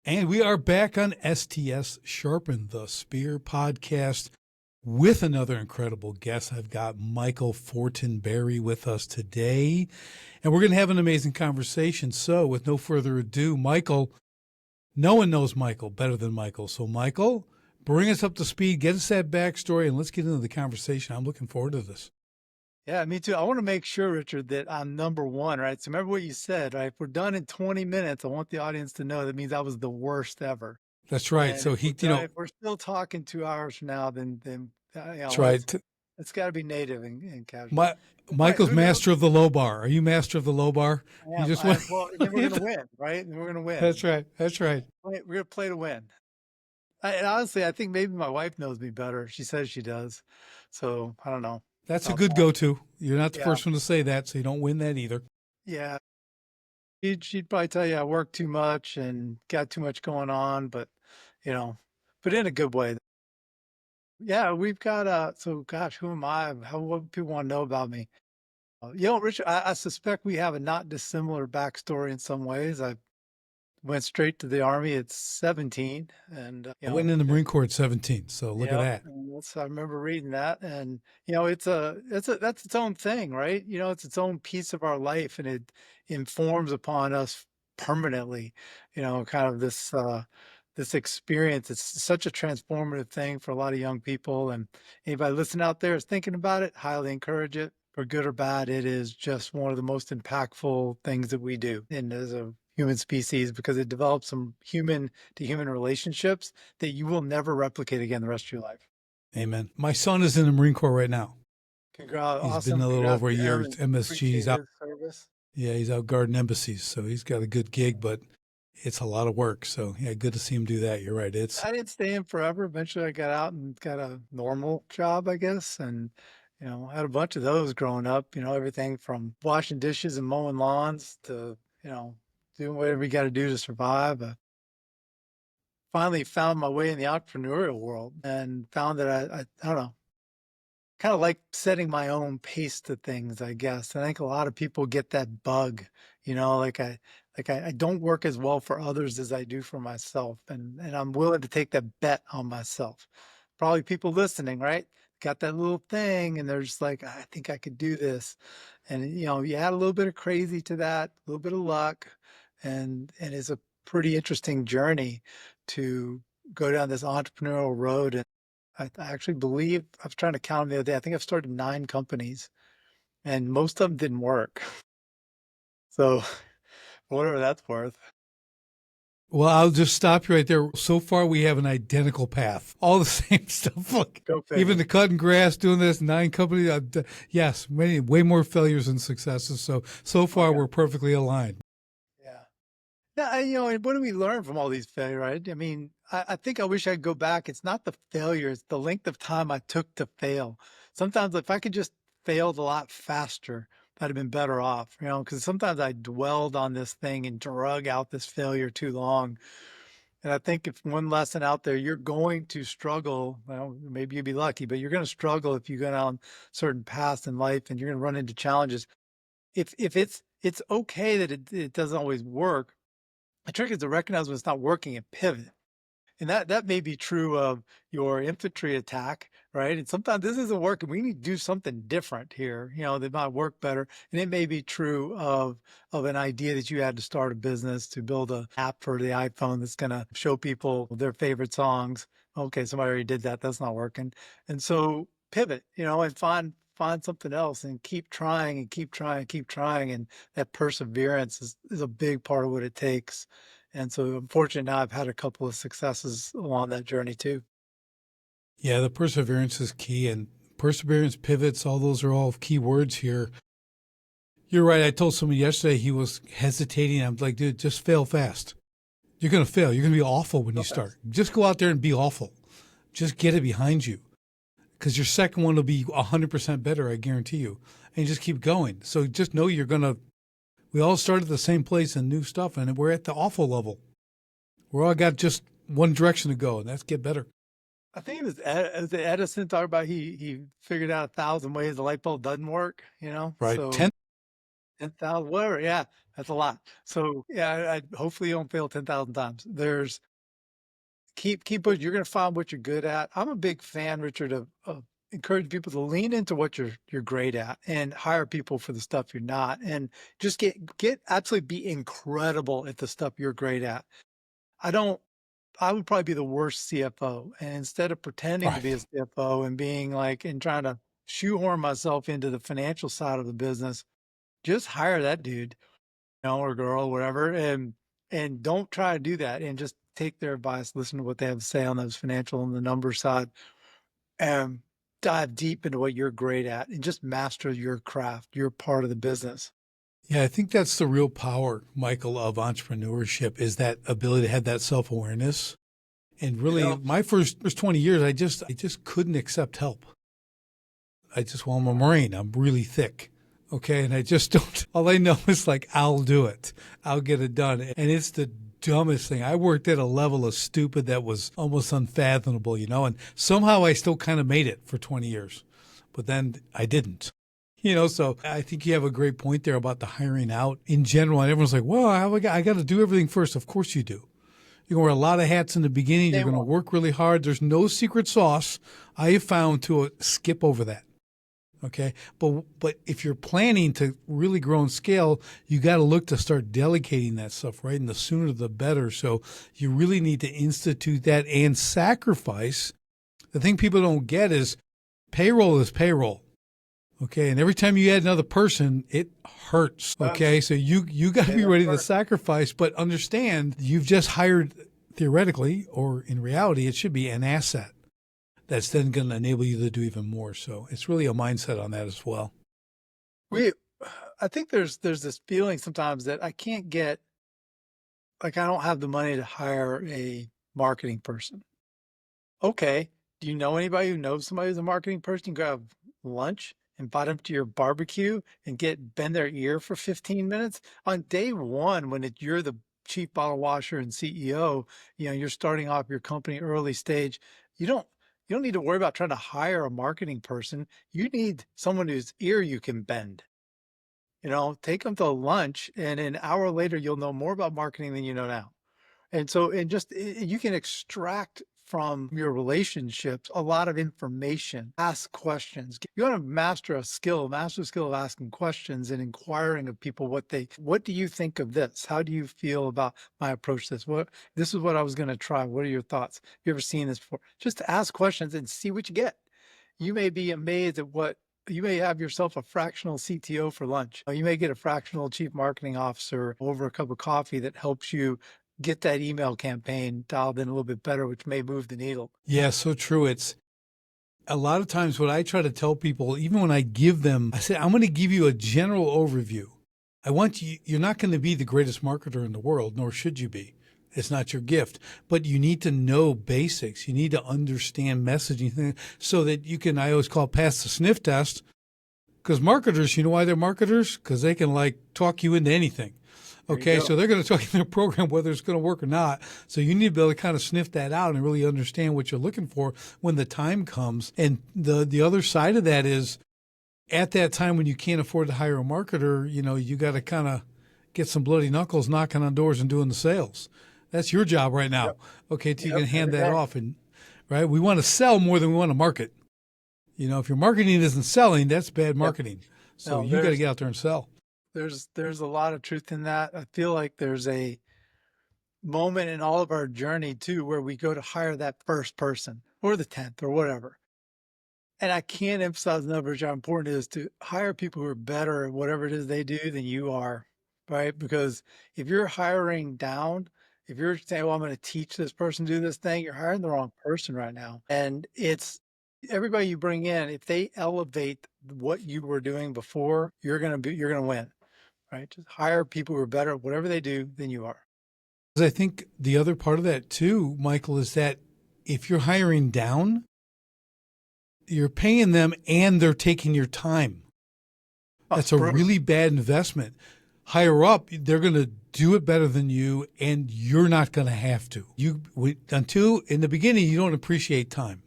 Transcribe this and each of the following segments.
And we are back on STS Sharpen the Spear podcast with another incredible guest. I've got Michael Fortinberry with us today, and we're going to have an amazing conversation. So with no further ado, Michael, no one knows Michael better than Michael. So Michael, bring us up to speed, get us that backstory, and let's get into the conversation. I'm looking forward to this. Yeah, me too. I want to make sure, Richard, that I'm number one, right? So remember what you said, right? If we're done in 20 minutes, I want the audience to know that means I was the worst ever. That's right. And So if we're still talking 2 hours from now, then that's right. It's got to be native and casual. Michael's master of the low bar. Are you master of the low bar? Yeah, well, then we're going to win, right? Then we're going to win. That's right. That's right. We're going to play to win. And honestly, I think maybe my wife knows me better. She says she does. So I don't know. That's a good go-to. You're not the first one to say that, so you don't win that either. Yeah. She'd probably tell you I work too much and got too much going on, but but in a good way. Yeah, we've got so gosh, who am I? What people want to know about me? Richard, I suspect we have a not dissimilar backstory in some ways. I went straight to the Army at 17, and I went in the Marine Corps at 17. So look at that. I remember reading that, and that's its own thing, right? It's its own piece of our life, and it informs upon us permanently. Kind of this experience. It's such a transformative thing for a lot of young people, and anybody listening out there is thinking about it, highly encourage it. For good or bad, it is just one of the most impactful things that we do, and as a human species, because it develops some human to human relationships that you will never replicate again the rest of your life. Amen. My son is in the Marine Corps right now. Congrats. He's Awesome. been a little over a year at at MSG. He's out. Service. Yeah, he's out guarding embassies, so he's got a good gig, but it's a lot of work. So yeah, good to see him do that. You're right. I didn't stay in forever. Eventually I got out and got a normal job, I guess. And, I had a bunch of those growing up, everything from washing dishes and mowing lawns to, doing whatever you got to do to survive. Finally found my way in the entrepreneurial world and found that I don't know, kind of like setting my own pace to things, I guess. I think a lot of people get that bug, I don't work as well for others as I do for myself. And I'm willing to take that bet on myself. Probably people listening, right? Got that little thing and they're just like, I think I could do this. And, you add a little bit of crazy to that, a little bit of luck, and it's a pretty interesting journey to go down this entrepreneurial road. And I actually believe, I was trying to count them the other day, I think I've started 9 companies and most of them didn't work. So whatever that's worth. Well, I'll just stop you right there. So far, we have an identical path. All the same stuff. Look, even the cutting grass, doing this, 9 companies. Yes, way more failures than successes. So far, we're perfectly aligned. Yeah. Yeah, and what do we learn from all these failures, right? I mean, I think I wish I could go back. It's not the failure, it's the length of time I took to fail. Sometimes if I could just failed a lot faster, I'd have been better off, because sometimes I dwelled on this thing and drug out this failure too long. And I think if one lesson out there, you're going to struggle. Well, maybe you'd be lucky, but you're going to struggle if you go down certain paths in life and you're going to run into challenges. If it's okay that it doesn't always work. The trick is to recognize when it's not working and pivot. And that may be true of your infantry attack, right? And sometimes this isn't working. We need to do something different here, that might work better. And it may be true of an idea that you had to start a business, to build an app for the iPhone that's going to show people their favorite songs. Okay, somebody already did that. That's not working. And so pivot, and find something else and keep trying and keep trying and keep trying. And that perseverance is a big part of what it takes. And so I'm fortunate now I've had a couple of successes along that journey too. Yeah, the perseverance is key, and perseverance, pivots, all those are all key words here. You're right. I told someone yesterday, he was hesitating. I'm like, dude, just fail fast. You're going to fail. You're going to be awful when you start. Just go out there and be awful. Just get it behind you, because your second one will be 100% better, I guarantee you. And you just keep going. So just know we all start at the same place in new stuff, and we're at the awful level. We're all got just one direction to go, and that's get better. I think it was Edison talked about he figured out 1,000 ways the light bulb doesn't work, Right. So, 10,000, whatever. Yeah, that's a lot. So yeah, hopefully you don't fail 10,000 times. Keep pushing. You're going to find what you're good at. I'm a big fan, Richard, of encouraging people to lean into what you're great at and hire people for the stuff you're not, and just get absolutely be incredible at the stuff you're great at. I don't. I would probably be the worst CFO, and instead of pretending to be a Right. CFO and being like and trying to shoehorn myself into the financial side of the business, just hire that dude, or girl, whatever, and don't try to do that, and just take their advice, listen to what they have to say on those financial and the number side, and dive deep into what you're great at and just master your craft, your part of the business. Yeah, I think that's the real power, Michael, of entrepreneurship is that ability to have that self-awareness. And really, Yep. my first 20 years, I just couldn't accept help. Well, I'm a Marine. I'm really thick. Okay. And I just don't, all I know is like, I'll do it. I'll get it done. And it's the dumbest thing. I worked at a level of stupid that was almost unfathomable, and somehow I still kind of made it for 20 years, but then I didn't. So I think you have a great point there about the hiring out in general. And everyone's like, well, I got to do everything first. Of course you do. You're going to wear a lot of hats in the beginning. Day You're going to one. work really hard. There's no secret sauce. I have found to skip over that. Okay. But if you're planning to really grow and scale, you got to look to start delegating that stuff, right? And the sooner the better. So you really need to institute that and sacrifice. The thing people don't get is payroll is payroll. Okay. And every time you add another person, it hurts. Okay. So you got to be ready to sacrifice, but understand you've just hired theoretically, or in reality, it should be an asset that's then going to enable you to do even more. So it's really a mindset on that as well. We, I think there's this feeling sometimes that I can't get, like, I don't have the money to hire a marketing person. Okay. Do you know anybody who knows somebody who's a marketing person? You go have lunch, invite them to your barbecue and bend their ear for 15 minutes. On day one, when you're the chief bottle washer and CEO, you're starting off your company early stage. You don't, you don't need to worry about trying to hire a marketing person. You need someone whose ear you can bend. Take them to lunch, and an hour later, you'll know more about marketing than you know now. And so, you can extract from your relationships a lot of information, ask questions. You want to master the skill of asking questions and inquiring of people what do you think of this? How do you feel about my approach to this? This is what I was going to try. What are your thoughts? You ever seen this before? Just to ask questions and see what you get. You may be amazed at you may have yourself a fractional CTO for lunch. You may get a fractional chief marketing officer over a cup of coffee that helps you get that email campaign dialed in a little bit better, which may move the needle. Yeah, so true. It's a lot of times what I try to tell people, even when I give them, I say, I'm going to give you a general overview. You're not going to be the greatest marketer in the world, nor should you be. It's not your gift, but you need to know basics. You need to understand messaging so that you can, I always call it pass the sniff test, because marketers, you know why they're marketers? Because they can talk you into anything. Okay, so they're going to talk in their program whether it's going to work or not. So you need to be able to kind of sniff that out and really understand what you're looking for when the time comes. And the other side of that is at that time when you can't afford to hire a marketer, you got to kind of get some bloody knuckles knocking on doors and doing the sales. That's your job right now. Yep. Okay, so you can hand that off. And right, we want to sell more than we want to market. If your marketing isn't selling, that's bad marketing. Yep. So you got to get out there and sell. There's a lot of truth in that. I feel like there's a moment in all of our journey too where we go to hire that first person or the 10th or whatever. And I can't emphasize enough how important it is to hire people who are better at whatever it is they do than you are, right? Because if you're hiring down, if you're saying, well, I'm going to teach this person to do this thing, you're hiring the wrong person right now. And it's everybody you bring in, if they elevate what you were doing before, you're going to win, right? Just hire people who are better at whatever they do than you are. I think the other part of that too, Michael, is that if you're hiring down, you're paying them and they're taking your time. That's a really bad investment. Higher up, they're going to do it better than you, and you're not going to have to. Until in the beginning, you don't appreciate time.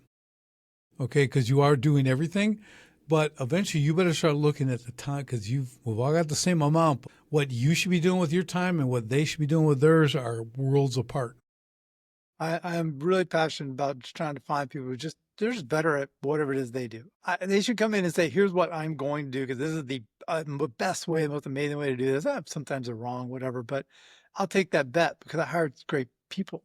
Okay, because you are doing everything. But eventually you better start looking at the time because we've all got the same amount. What you should be doing with your time and what they should be doing with theirs are worlds apart. I am really passionate about just trying to find people who they're just better at whatever it is they do. They should come in and say, here's what I'm going to do because this is the best way, the most amazing way to do this. Sometimes they're wrong, whatever, but I'll take that bet because I hired great people.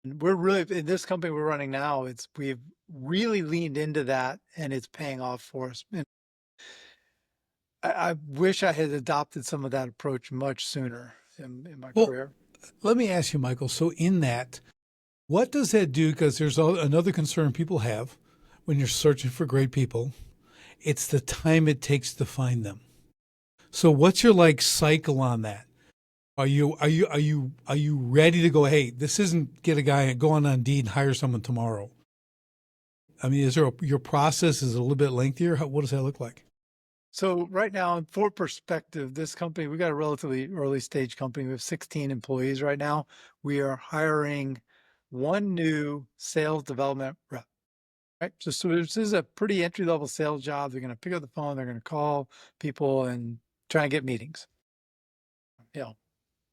And we're really, in this company we're running now, we've really leaned into that and it's paying off for us. And I wish I had adopted some of that approach much sooner in my Well, career. let me ask you, Michael. So in that, what does that do? Because there's another concern people have when you're searching for great people. It's the time it takes to find them. So what's your cycle on that? Are you ready to go, hey, this isn't get a guy and go on Indeed and hire someone tomorrow? I mean, your process is a little bit lengthier? What does that look like? So right now, for perspective, this company, we got a relatively early stage company. We have 16 employees right now. We are hiring one new sales development rep, right? So this is a pretty entry level sales job. They're going to pick up the phone. They're going to call people and try and get meetings.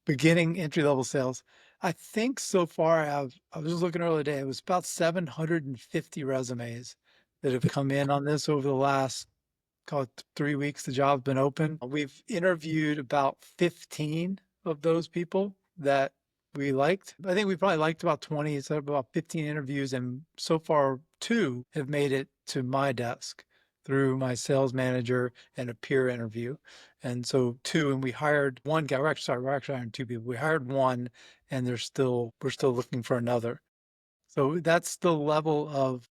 Beginning entry level sales. I think so far I was just looking earlier today, it was about 750 resumes that have come in on this over the last, call it 3 weeks. The job's been open. We've interviewed about 15 of those people that we liked. I think we probably liked about 20. So about 15 interviews, and so far 2 have made it to my desk through my sales manager and a peer interview. And so 2, and we hired one guy. We're actually hiring 2 people. We hired one, and we're still looking for another. So that's the level of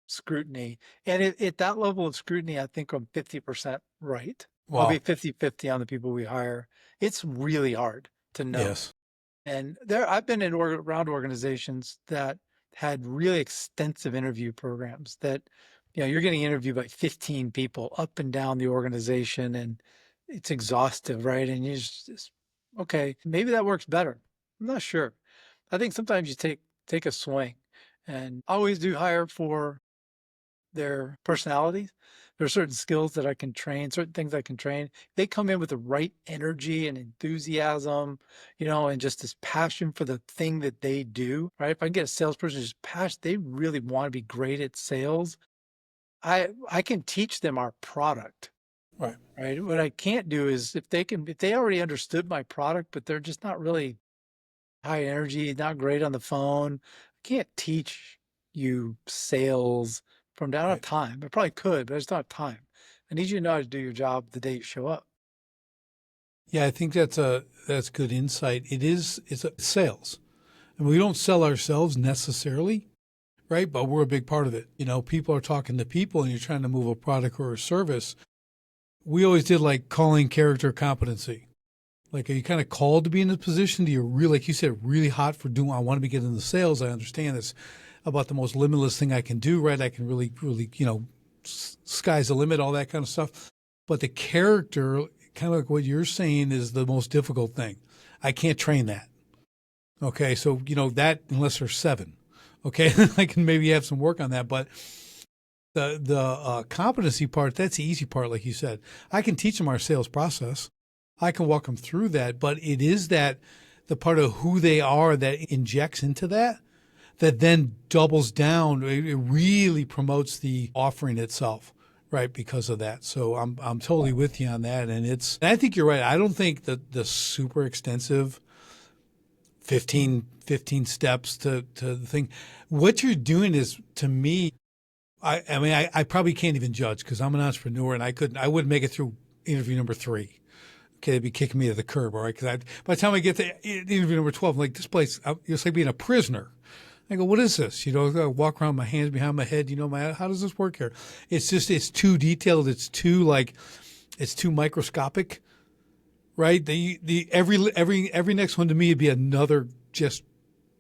scrutiny. And at that level of scrutiny, I think I'm 50% right. I'll be Wow. 50-50 on the people we hire. It's really hard to know. Yes. And I've been around organizations that had really extensive interview programs that, you're getting interviewed by 15 people up and down the organization, and it's exhaustive, right? And you just okay, maybe that works better. I'm not sure. I think sometimes you take a swing, and I always do hire for their personalities. There are certain skills that I can train, certain things I can train. They come in with the right energy and enthusiasm, and just this passion for the thing that they do, right? If I can get a salesperson who's passionate, they really want to be great at sales. I can teach them our product, Right. right? What I can't do is if they already understood my product, but they're just not really high energy, not great on the phone. I can't teach you sales from down. I don't have time. I probably could, but I just don't have time. I need you to know how to do your job the day you show up. Yeah, I think that's good insight. It's sales. And we don't sell ourselves necessarily, right? But we're a big part of it. People are talking to people and you're trying to move a product or a service. We always did calling character competency. Are you kind of called to be in this position? Do you really, like you said, really hot for doing, I want to be getting into sales. I understand it's about the most limitless thing I can do, right? I can really, really, sky's the limit, all that kind of stuff. But the character, kind of like what you're saying, is the most difficult thing. I can't train that. Okay. So, that, unless there's 7, okay, I can maybe have some work on that. But the competency part, that's the easy part. Like you said, I can teach them our sales process. I can walk them through that, but it is the part of who they are that injects into that then doubles down. It really promotes the offering itself, right? Because of that. So I'm totally with you on that. And I think you're right. I don't think that the super extensive 15 steps to the thing, what you're doing is, to me, I mean, I probably can't even judge because I'm an entrepreneur and I wouldn't make it through interview number 3. Okay, they'd be kicking me to the curb, all right? Because by the time I get to interview number 12, I'm like, this place, it's like being a prisoner. I go, what is this? I walk around with my hands behind my head. How does this work here? It's too detailed. It's too microscopic, right? Every next one to me would be another just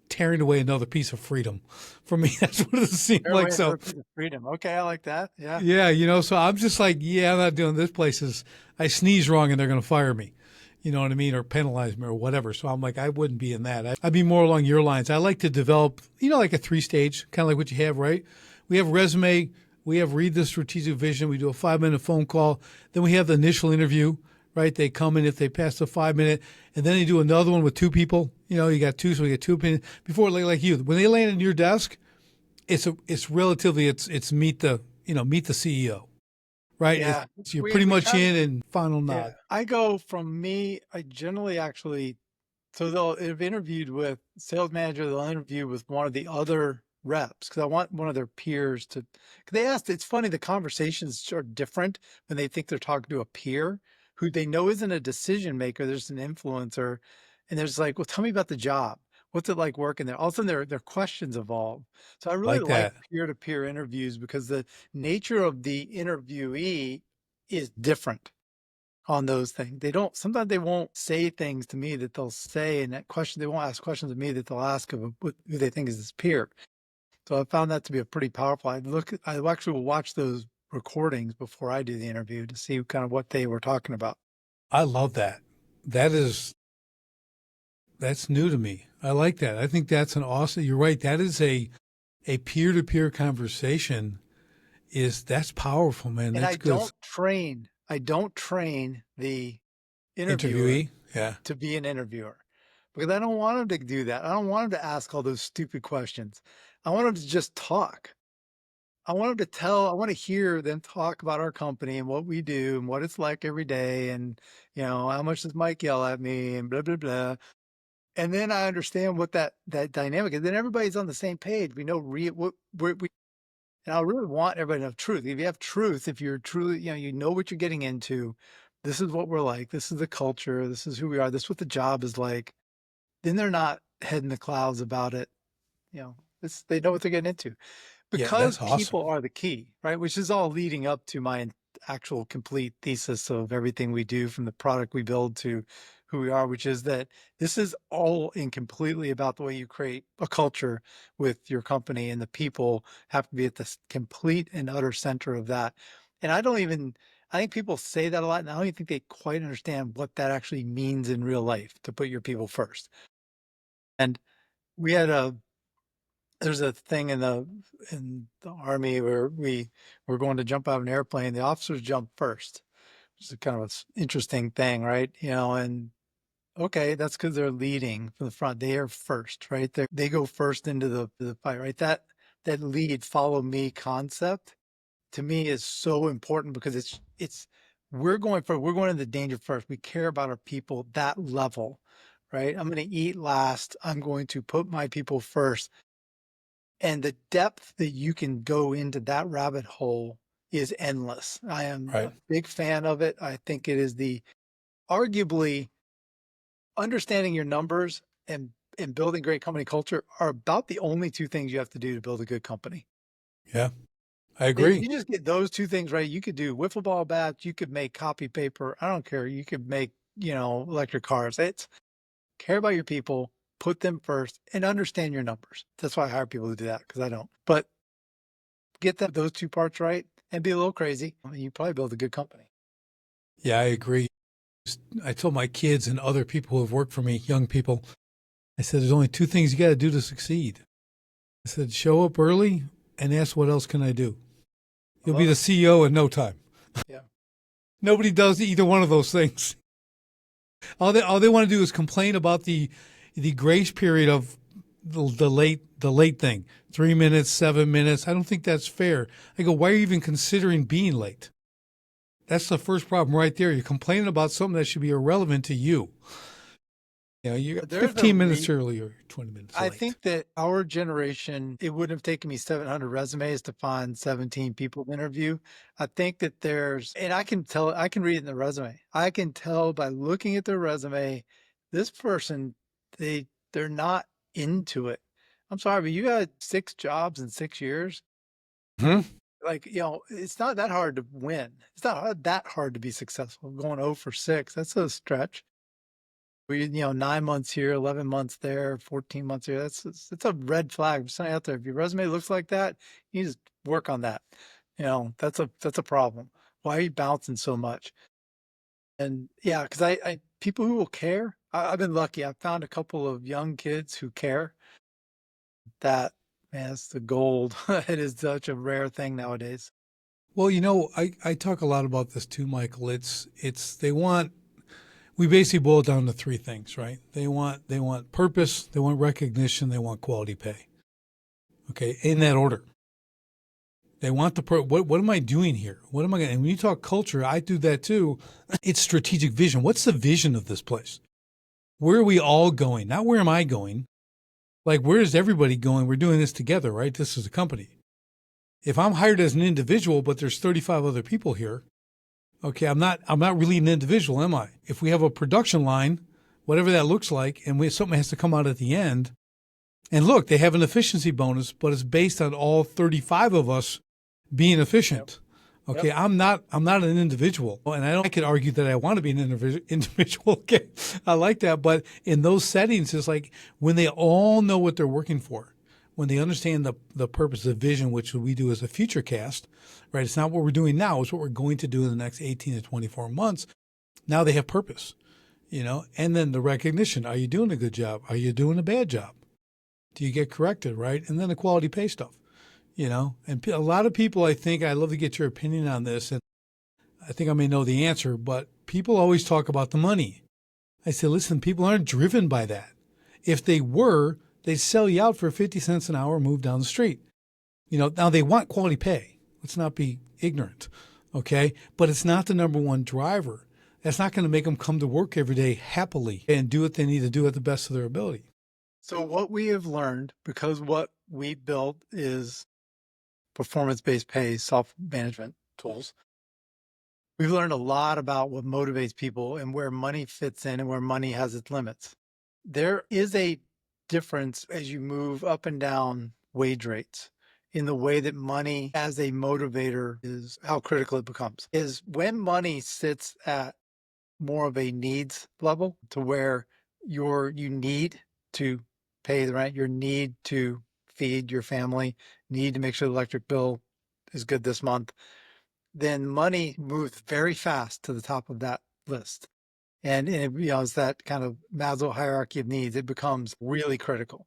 tearing away another piece of freedom. For me, that's what it seemed like. So freedom. Okay, I like that. Yeah. Yeah, so I'm just like, I'm not doing this. Places I sneeze wrong and they're going to fire me. You know what I mean? Or penalize me or whatever. So I'm like, I wouldn't be in that. I'd be more along your lines. I like to develop, like a 3-stage, kind of like what you have, right? We have resume, We have read the strategic vision. We do a 5-minute phone call. Then we have the initial interview, right? They come in if they pass the 5 minute, and then they do another one with two people. You got two, so we get two opinions. Before, like you, when they land on your desk, it's relatively it's meet the CEO, right? Yeah, You're we pretty we much kind of in and final yeah. nod. I go from me. I generally actually so they'll have interviewed with sales manager. They'll interview with one of the other reps because I want one of their peers to. Cause they asked. It's funny the conversations are different when they think they're talking to a peer who they know isn't a decision maker. There's an influencer, and there's like, well, tell me about the job. What's it like working there? All of a sudden, their questions evolve. So I really Like like that. peer-to-peer interviews because the nature of the interviewee is different on those things. They don't sometimes they won't say things to me that they'll say in that question. They won't ask questions of me that they'll ask of who they think is this peer. So I found that to be a pretty powerful. I actually will watch those recordings before I do the interview to see kind of what they were talking about. I love that. That's new to me. I like that. I think that's an awesome. You're right. That is a peer to peer conversation. That's powerful, man. And That's good. I don't train the interviewer Interviewee. Yeah. to be an interviewer because I don't want him to do that. I don't want him to ask all those stupid questions. I want him to just talk. I want to hear them talk about our company and what we do and what it's like every day. And, how much does Mike yell at me and blah, blah, blah. And then I understand what that dynamic is. Then everybody's on the same page. We know and I really want everybody to have truth. If you have truth, if you're truly, you know what you're getting into, this is what we're like. This is the culture. This is who we are. This is what the job is like. Then they're not head in the clouds about it. They know what they're getting into Yeah. because That's awesome. people are the key, right? Which is all leading up to my actual complete thesis of everything we do from the product we build to who we are, which is that this is all and completely about the way you create a culture with your company, and the people have to be at the complete and utter center of that. And I think people say that a lot, and I don't even think they quite understand what that actually means in real life to put your people first. And we had there's a thing in the army where we were going to jump out of an airplane. The officers jump first, which is kind of an interesting thing, right? And okay, that's because they're leading from the front. They are first, right? They go first into the fight, right? That lead, follow me concept to me is so important because it's we're going into the danger first. We care about our people that level, right? I'm going to eat last. I'm going to put my people first. And the depth that you can go into that rabbit hole is endless. I am Right. a big fan of it. I think it is arguably understanding your numbers and building great company culture are about the only two things you have to do to build a good company. Yeah. I If agree. you just get those two things right, you could do wiffle ball bats, you could make copy paper. I don't care. You could make, electric cars. It's care about your people, put them first, and understand your numbers. That's why I hire people to do that because I don't. But get those two parts right and be a little crazy, you probably build a good company. Yeah, I agree. I told my kids and other people who have worked for me, young people, I said, there's only two things you got to do to succeed. I said, show up early and ask, what else can I do? I You'll be love the it. CEO in no time. Yeah. Nobody does either one of those things. All they want to do is complain about the grace period of the late thing. 3 minutes, 7 minutes. I don't think that's fair. I go, why are you even considering being late? That's the first problem right there. You're complaining about something that should be irrelevant to you. You're There's a 15 minutes early or 20 minutes I late. think that our generation, it wouldn't have taken me 700 resumes to find 17 people to interview. I think that and I can read it in the resume. I can tell by looking at their resume, this person, they're not into it. I'm sorry, but you had 6 jobs in 6 years. Hmm? Like, it's not that hard to win. It's not that hard to be successful. Going 0 for 6, that's a stretch. 9 months here, 11 months there, 14 months here. It's a red flag. Just out there. If your resume looks like that, you just work on that. That's a problem. Why are you bouncing so much? And yeah, because I people who will I've been lucky. I've found a couple of young kids who care that Man, it's the gold. It is such a rare thing nowadays. Well, I talk a lot about this too, Michael. We basically boil it down to three things, right? They want purpose, they want recognition, they want quality pay. Okay, in that order. They want what am I doing here? What am I going? And when you talk culture, I do that too. It's strategic vision. What's the vision of this place? Where are we all going? Not where am I going? Like where is everybody going? We're doing this together, right? This is a company. If I'm hired as an individual, but there's 35 other people here, okay, I'm not really an individual, am I? If we have a production line, whatever that looks like, and something has to come out at the end, and look, they have an efficiency bonus, but it's based on all 35 of us being efficient. Yep. Okay, Yep. I'm not an individual, and I could argue that I want to be an individual. Okay, I like that, but in those settings, it's like when they all know what they're working for, when they understand the purpose, the vision, which we do as a future cast, right? It's not what we're doing now; it's what we're going to do in the next 18 to 24 months. Now they have purpose, and then the recognition: are you doing a good job? Are you doing a bad job? Do you get corrected, right? And then the quality pay stuff. And a lot of people, I'd love to get your opinion on this, and I think I may know the answer, but people always talk about the money. I say, listen, people aren't driven by that. If they were, they'd sell you out for 50 cents an hour and move down the street. Now they want quality pay. Let's not be ignorant, okay? But it's not the number one driver. That's not going to make them come to work every day happily and do what they need to do at the best of their ability. So what we have learned, because what we built is performance-based pay, self-management tools, we've learned a lot about what motivates people and where money fits in and where money has its limits. There is a difference as you move up and down wage rates in the way that money as a motivator is how critical it becomes. Is when money sits at more of a needs level to where you need to pay the rent, your need to feed your family, need to make sure the electric bill is good this month, then money moves very fast to the top of that list. And it's that kind of Maslow hierarchy of needs. It becomes really critical.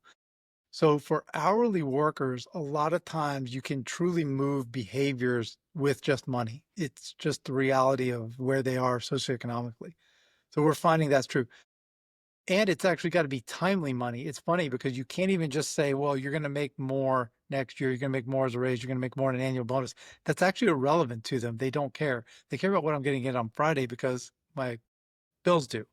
So for hourly workers, a lot of times you can truly move behaviors with just money. It's just the reality of where they are socioeconomically. So we're finding that's true. And it's actually got to be timely money. It's funny because you can't even just say, well, you're going to make more next year. You're going to make more as a raise. You're going to make more in an annual bonus. That's actually irrelevant to them. They don't care. They care about what I'm getting in on Friday because my bills do.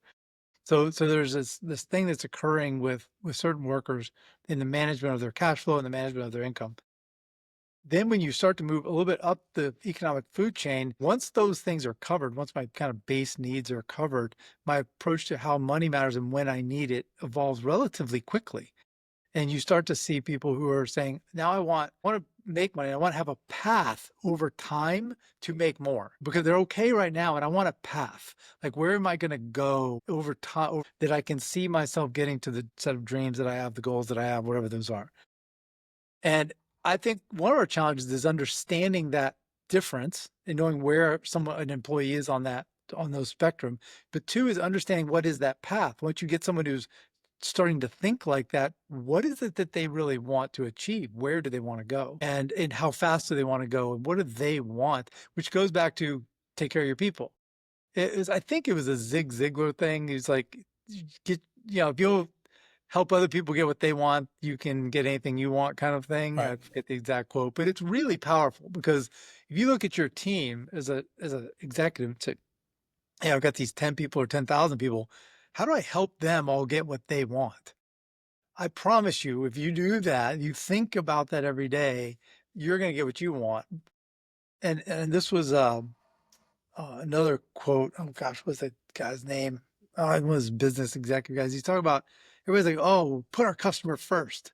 So there's this thing that's occurring with certain workers in the management of their cash flow and the management of their income. Then when you start to move a little bit up the economic food chain, once those things are covered, once my kind of base needs are covered, my approach to how money matters and when I need it evolves relatively quickly. And you start to see people who are saying, now I want to make money. I want to have a path over time to make more because they're okay right now. And I want a path. Like, where am I going to go over time that I can see myself getting to the set of dreams that I have, the goals that I have, whatever those are. And I think one of our challenges is understanding that difference and knowing where an employee is on those spectrum. But two is understanding what is that path. Once you get someone who's starting to think like that, what is it that they really want to achieve? Where do they want to go? And how fast do they want to go? And what do they want? Which goes back to take care of your people. I think it was a Zig Ziglar thing. He's like, if you'll help other people get what they want, you can get anything you want kind of thing. Right. I forget the exact quote, but it's really powerful because if you look at your team as a executive, say, hey, I've got these 10 people or 10,000 people. How do I help them all get what they want? I promise you, if you do that, you think about that every day, you're going to get what you want. And this was another quote. Oh gosh, what's that guy's name? Oh, it was business executive guys. He's talking about everybody's like, oh, put our customer first.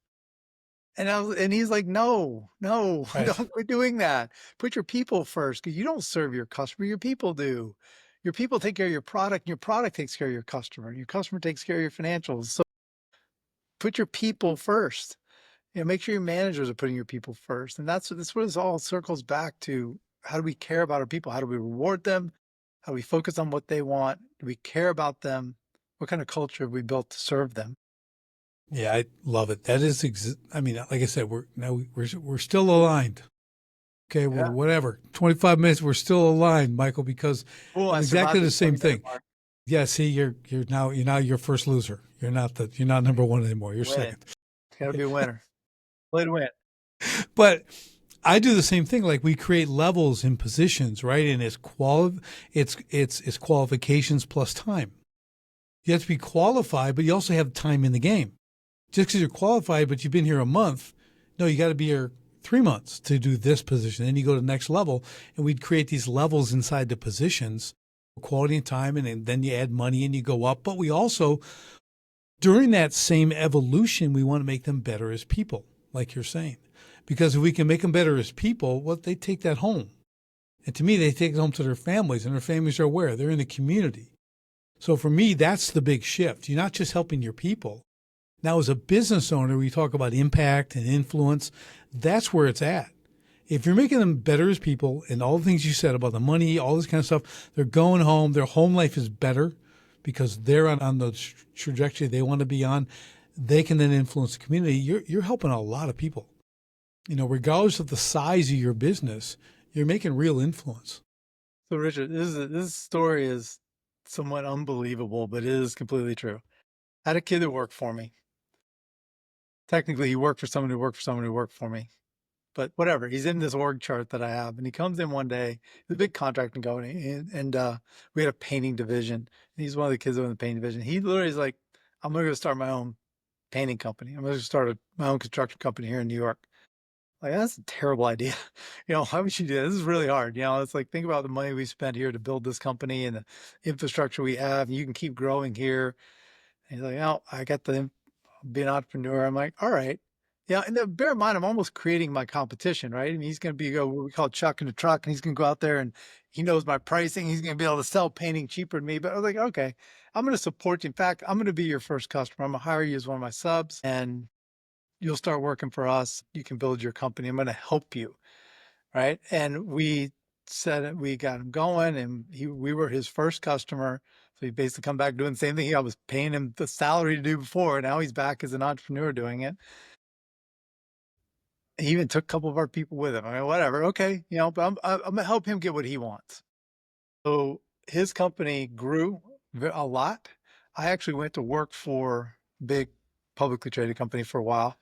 And he's like, no, Right. don't quit doing that. Put your people first because you don't serve your customer. Your people do. Your people take care of your product. And your product takes care of your customer. Your customer takes care of your financials. So put your people first. Make sure your managers are putting your people first. And that's what this all circles back to. How do we care about our people? How do we reward them? How do we focus on what they want? Do we care about them? What kind of culture have we built to serve them? Yeah, I love it. That is, I mean, like I said, we're still aligned. Okay, we're Yeah. whatever. 25 minutes, we're still aligned, Michael, because Cool. I of exactly survived the the same 20-minute thing. mark. Yeah, see, you're now your first loser. You're not number one anymore. You're Win. second. It's got to be a winner. Play to win. But I do the same thing. Like we create levels in positions, right? And it's qualifications plus time. You have to be qualified, but you also have time in the game. Just because you're qualified, but you've been here a month, no, you got to be here 3 months to do this position. Then you go to the next level, and we'd create these levels inside the positions, quality and time, and then you add money and you go up. But we also, during that same evolution, we want to make them better as people, like you're saying. Because if we can make them better as people, well, they take that home. And to me, they take it home to their families, and their families are where? They're in the community. So for me, that's the big shift. You're not just helping your people. Now, as a business owner, we talk about impact and influence. That's where it's at. If you're making them better as people and all the things you said about the money, all this kind of stuff, they're going home, their home life is better because they're on the trajectory they want to be on. They can then influence the community. You're helping a lot of people. Regardless of the size of your business, you're making real influence. So, Richard, this story is somewhat unbelievable, but it is completely true. I had a kid that worked for me. Technically, he worked for someone who worked for someone who worked for me. But whatever, he's in this org chart that I have, and he comes in one day. It's a big contracting company, and we had a painting division. And he's one of the kids in the painting division. He literally is like, "I'm going to go start my own painting company. I'm going to start my own construction company here in New York." Like, that's a terrible idea. Why would you do that? This is really hard. It's like, think about the money we spent here to build this company and the infrastructure we have. You can keep growing here. And he's like, "Oh, I got the be an entrepreneur." I'm like, all right. Yeah. And then bear in mind, I'm almost creating my competition, right? I mean, he's going to go what we call chuck in the truck, and he's going to go out there and he knows my pricing. He's going to be able to sell painting cheaper than me. But I was like, okay, I'm going to support you. In fact, I'm going to be your first customer. I'm going to hire you as one of my subs, and you'll start working for us. You can build your company. I'm going to help you. Right. And we said it, we got him going, and we were his first customer. So he basically come back doing the same thing I was paying him the salary to do before. Now he's back as an entrepreneur doing it. He even took a couple of our people with him. I mean, whatever. Okay. But I'm going to help him get what he wants. So his company grew a lot. I actually went to work for a big publicly traded company for a while.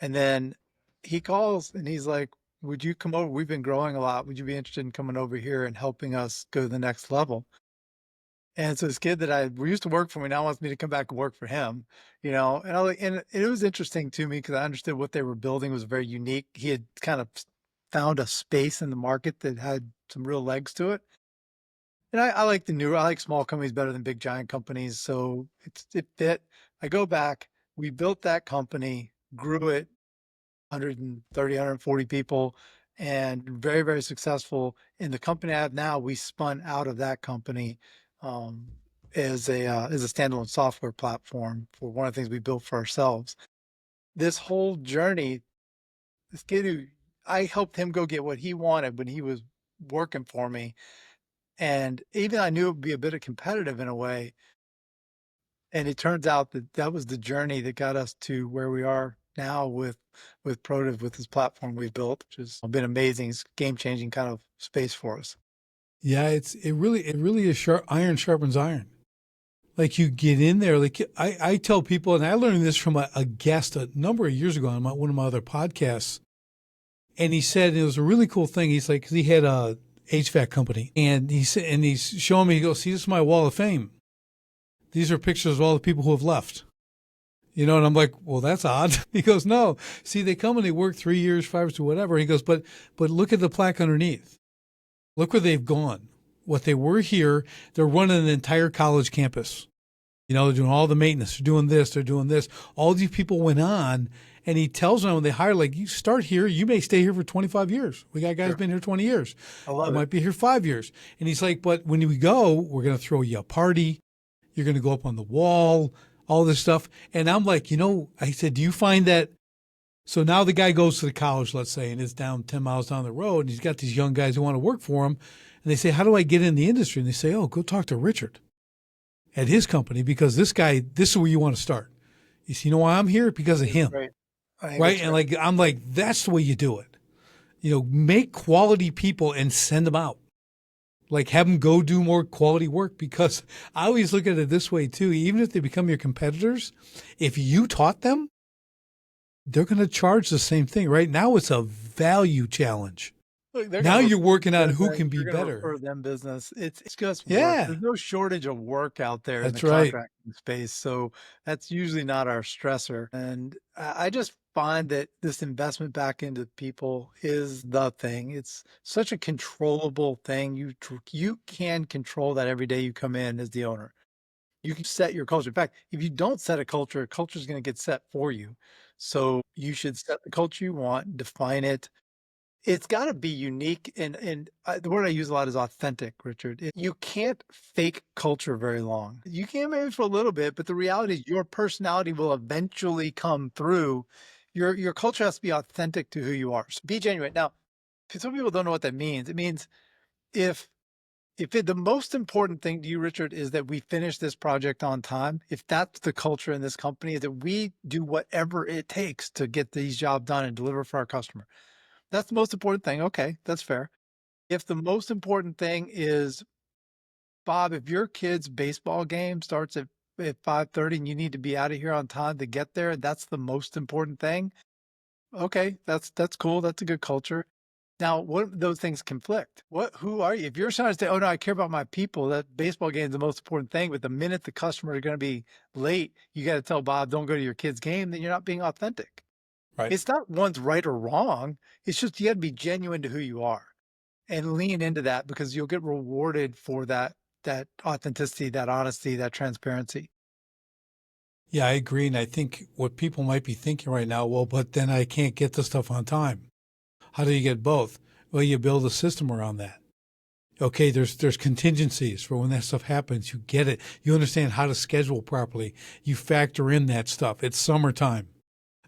And then he calls and he's like, "Would you come over? We've been growing a lot. Would you be interested in coming over here and helping us go to the next level?" And so this kid that we used to work for me now wants me to come back and work for him, and it was interesting to me because I understood what they were building was very unique. He had kind of found a space in the market that had some real legs to it. And I like small companies better than big giant companies. So it fit. I go back, we built that company, grew it 130, 140 people, and very, very successful. In the company I have now, we spun out of that company um, as a standalone software platform for one of the things we built for ourselves. This whole journey, this kid who I helped him go get what he wanted when he was working for me. And even I knew it would be a bit of competitive in a way. And it turns out that that was the journey that got us to where we are now with Protiv, with this platform we've built, which has been amazing. It's game-changing kind of space for us. Yeah, it really is iron sharpens iron. Like you get in there, like I tell people, and I learned this from a guest a number of years ago on one of my other podcasts. And he said, and it was a really cool thing. He's like, 'cause he had a HVAC company, and he said, and he's showing me, he goes, "See, this is my wall of fame. These are pictures of all the people who have left." And I'm like, "Well, that's odd." He goes, "No, see, they come and they work 3 years, 5 years, whatever." He goes, but look at the plaque underneath. Look where they've gone. What they were here, they're running an entire college campus. They're doing all the maintenance. They're doing this. They're doing this. All these people went on, and he tells them when they hire, like, you start here, you may stay here for 25 years. We got guys Sure. been here 20 years. I love You it. might be here 5 years. And he's like, but when we go, we're going to throw you a party. You're going to go up on the wall, all this stuff. And I'm like, I said, do you find that? So now the guy goes to the college, let's say, and it's down 10 miles down the road, and he's got these young guys who want to work for him. And they say, how do I get in the industry? And they say, oh, go talk to Richard at his company, because this guy, this is where you want to start. You know why I'm here? Because of It's him, great. I think right? it's And great. like I'm like, that's the way you do it. Make quality people and send them out. Like have them go do more quality work because I always look at it this way too. Even if they become your competitors, if you taught them, they're going to charge the same thing. Right now, it's a value challenge. Look, they're Now gonna you're refer working you on who business. can be You're gonna better. refer them business. It's just work. Yeah, There's no shortage of work out there in the that's right. contracting space, so that's usually not our stressor. And I just find that this investment back into people is the thing. It's such a controllable thing. You can control that every day you come in as the owner. You can set your culture. In fact, if you don't set a culture is going to get set for you. So you should set the culture you want, define it, it's gotta be unique and the word I use a lot is authentic, Richard. You can't fake culture very long. You can maybe for a little bit, but the reality is your personality will eventually come through. Your culture has to be authentic to who you are. So be genuine. Now, some people don't know what that means. It means if the most important thing to you, Richard, is that we finish this project on time, if that's the culture in this company, is that we do whatever it takes to get these jobs done and deliver for our customer. That's the most important thing. Okay, that's fair. If the most important thing is, Bob, if your kid's baseball game starts at 5:30 and you need to be out of here on time to get there, that's the most important thing. Okay, that's cool. That's a good culture. Now, what if those things conflict? Who are you? If you're trying to say, oh no, I care about my people, that baseball game is the most important thing, but the minute the customer is going to be late, you got to tell Bob, don't go to your kid's game, then you're not being authentic. Right. It's not one's right or wrong. It's just you got to be genuine to who you are and lean into that because you'll get rewarded for that authenticity, that honesty, that transparency. Yeah, I agree. And I think what people might be thinking right now, well, but then I can't get the stuff on time. How do you get both? Well, you build a system around that. Okay, there's contingencies for when that stuff happens. You get it. You understand how to schedule properly. You factor in that stuff. It's summertime.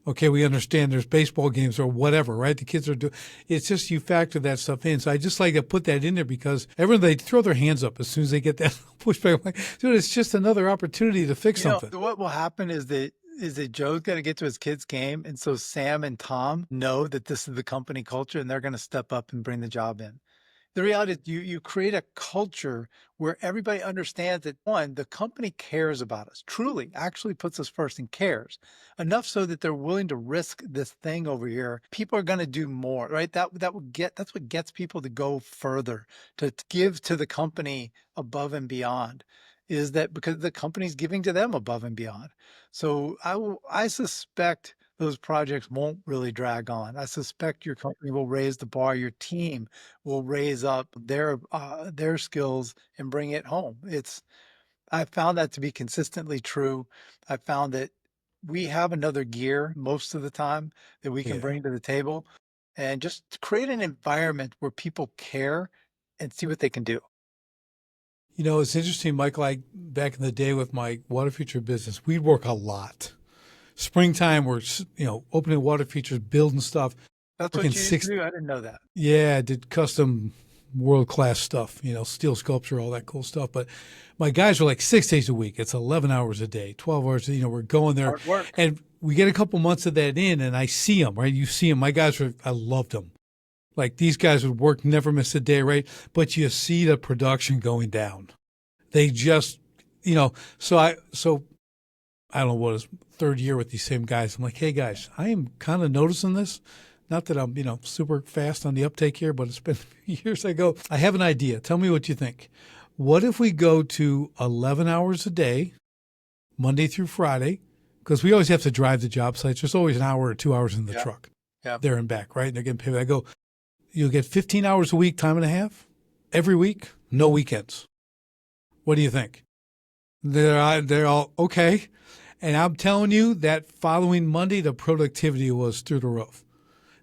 Okay, we understand there's baseball games or whatever, right? The kids are doing. It's just you factor that stuff in. So I just like to put that in there because everyone they throw their hands up as soon as they get that pushback. I'm like, dude, it's just another opportunity to fix something. What will happen is that Joe's got to get to his kid's game, and so Sam and Tom know that this is the company culture, and they're going to step up and bring the job in. The reality is you create a culture where everybody understands that one, the company cares about us, truly, actually puts us first and cares enough so that they're willing to risk this thing over here. People are going to do more, right? That's what gets people to go further, to give to the company above and beyond, is that because the company's giving to them above and beyond. So I suspect those projects won't really drag on. I suspect your company will raise the bar, your team will raise up their skills and bring it home. I found that to be consistently true. I found that we have another gear most of the time that we can Yeah. bring to the table and just create an environment where people care and see what they can do. It's interesting, Michael. Back in the day with my water feature business, we'd work a lot. Springtime, we're opening water features, building stuff. That's Working what you used to do. I didn't know that. Yeah, I did custom world class stuff, steel sculpture, all that cool stuff. But my guys were like 6 days a week. It's 11 hours a day, 12 hours. We're going there, Hard work. and we get a couple months of that in, and I see them. Right, you see them. My guys I loved them. Like these guys would work, never miss a day. Right, but you see the production going down. They just, so I don't know what is third year with these same guys. I'm like, hey guys, I am kind of noticing this. Not that I'm, super fast on the uptake here, but it's been a few years. I go, I have an idea. Tell me what you think. What if we go to 11 hours a day, Monday through Friday? Because we always have to drive the job sites. There's always an hour or 2 hours in the truck, there and back, right? And they're getting paid. I go, you'll get 15 hours a week, time and a half, every week, no weekends. What do you think? They're all okay. And I'm telling you that following Monday, the productivity was through the roof.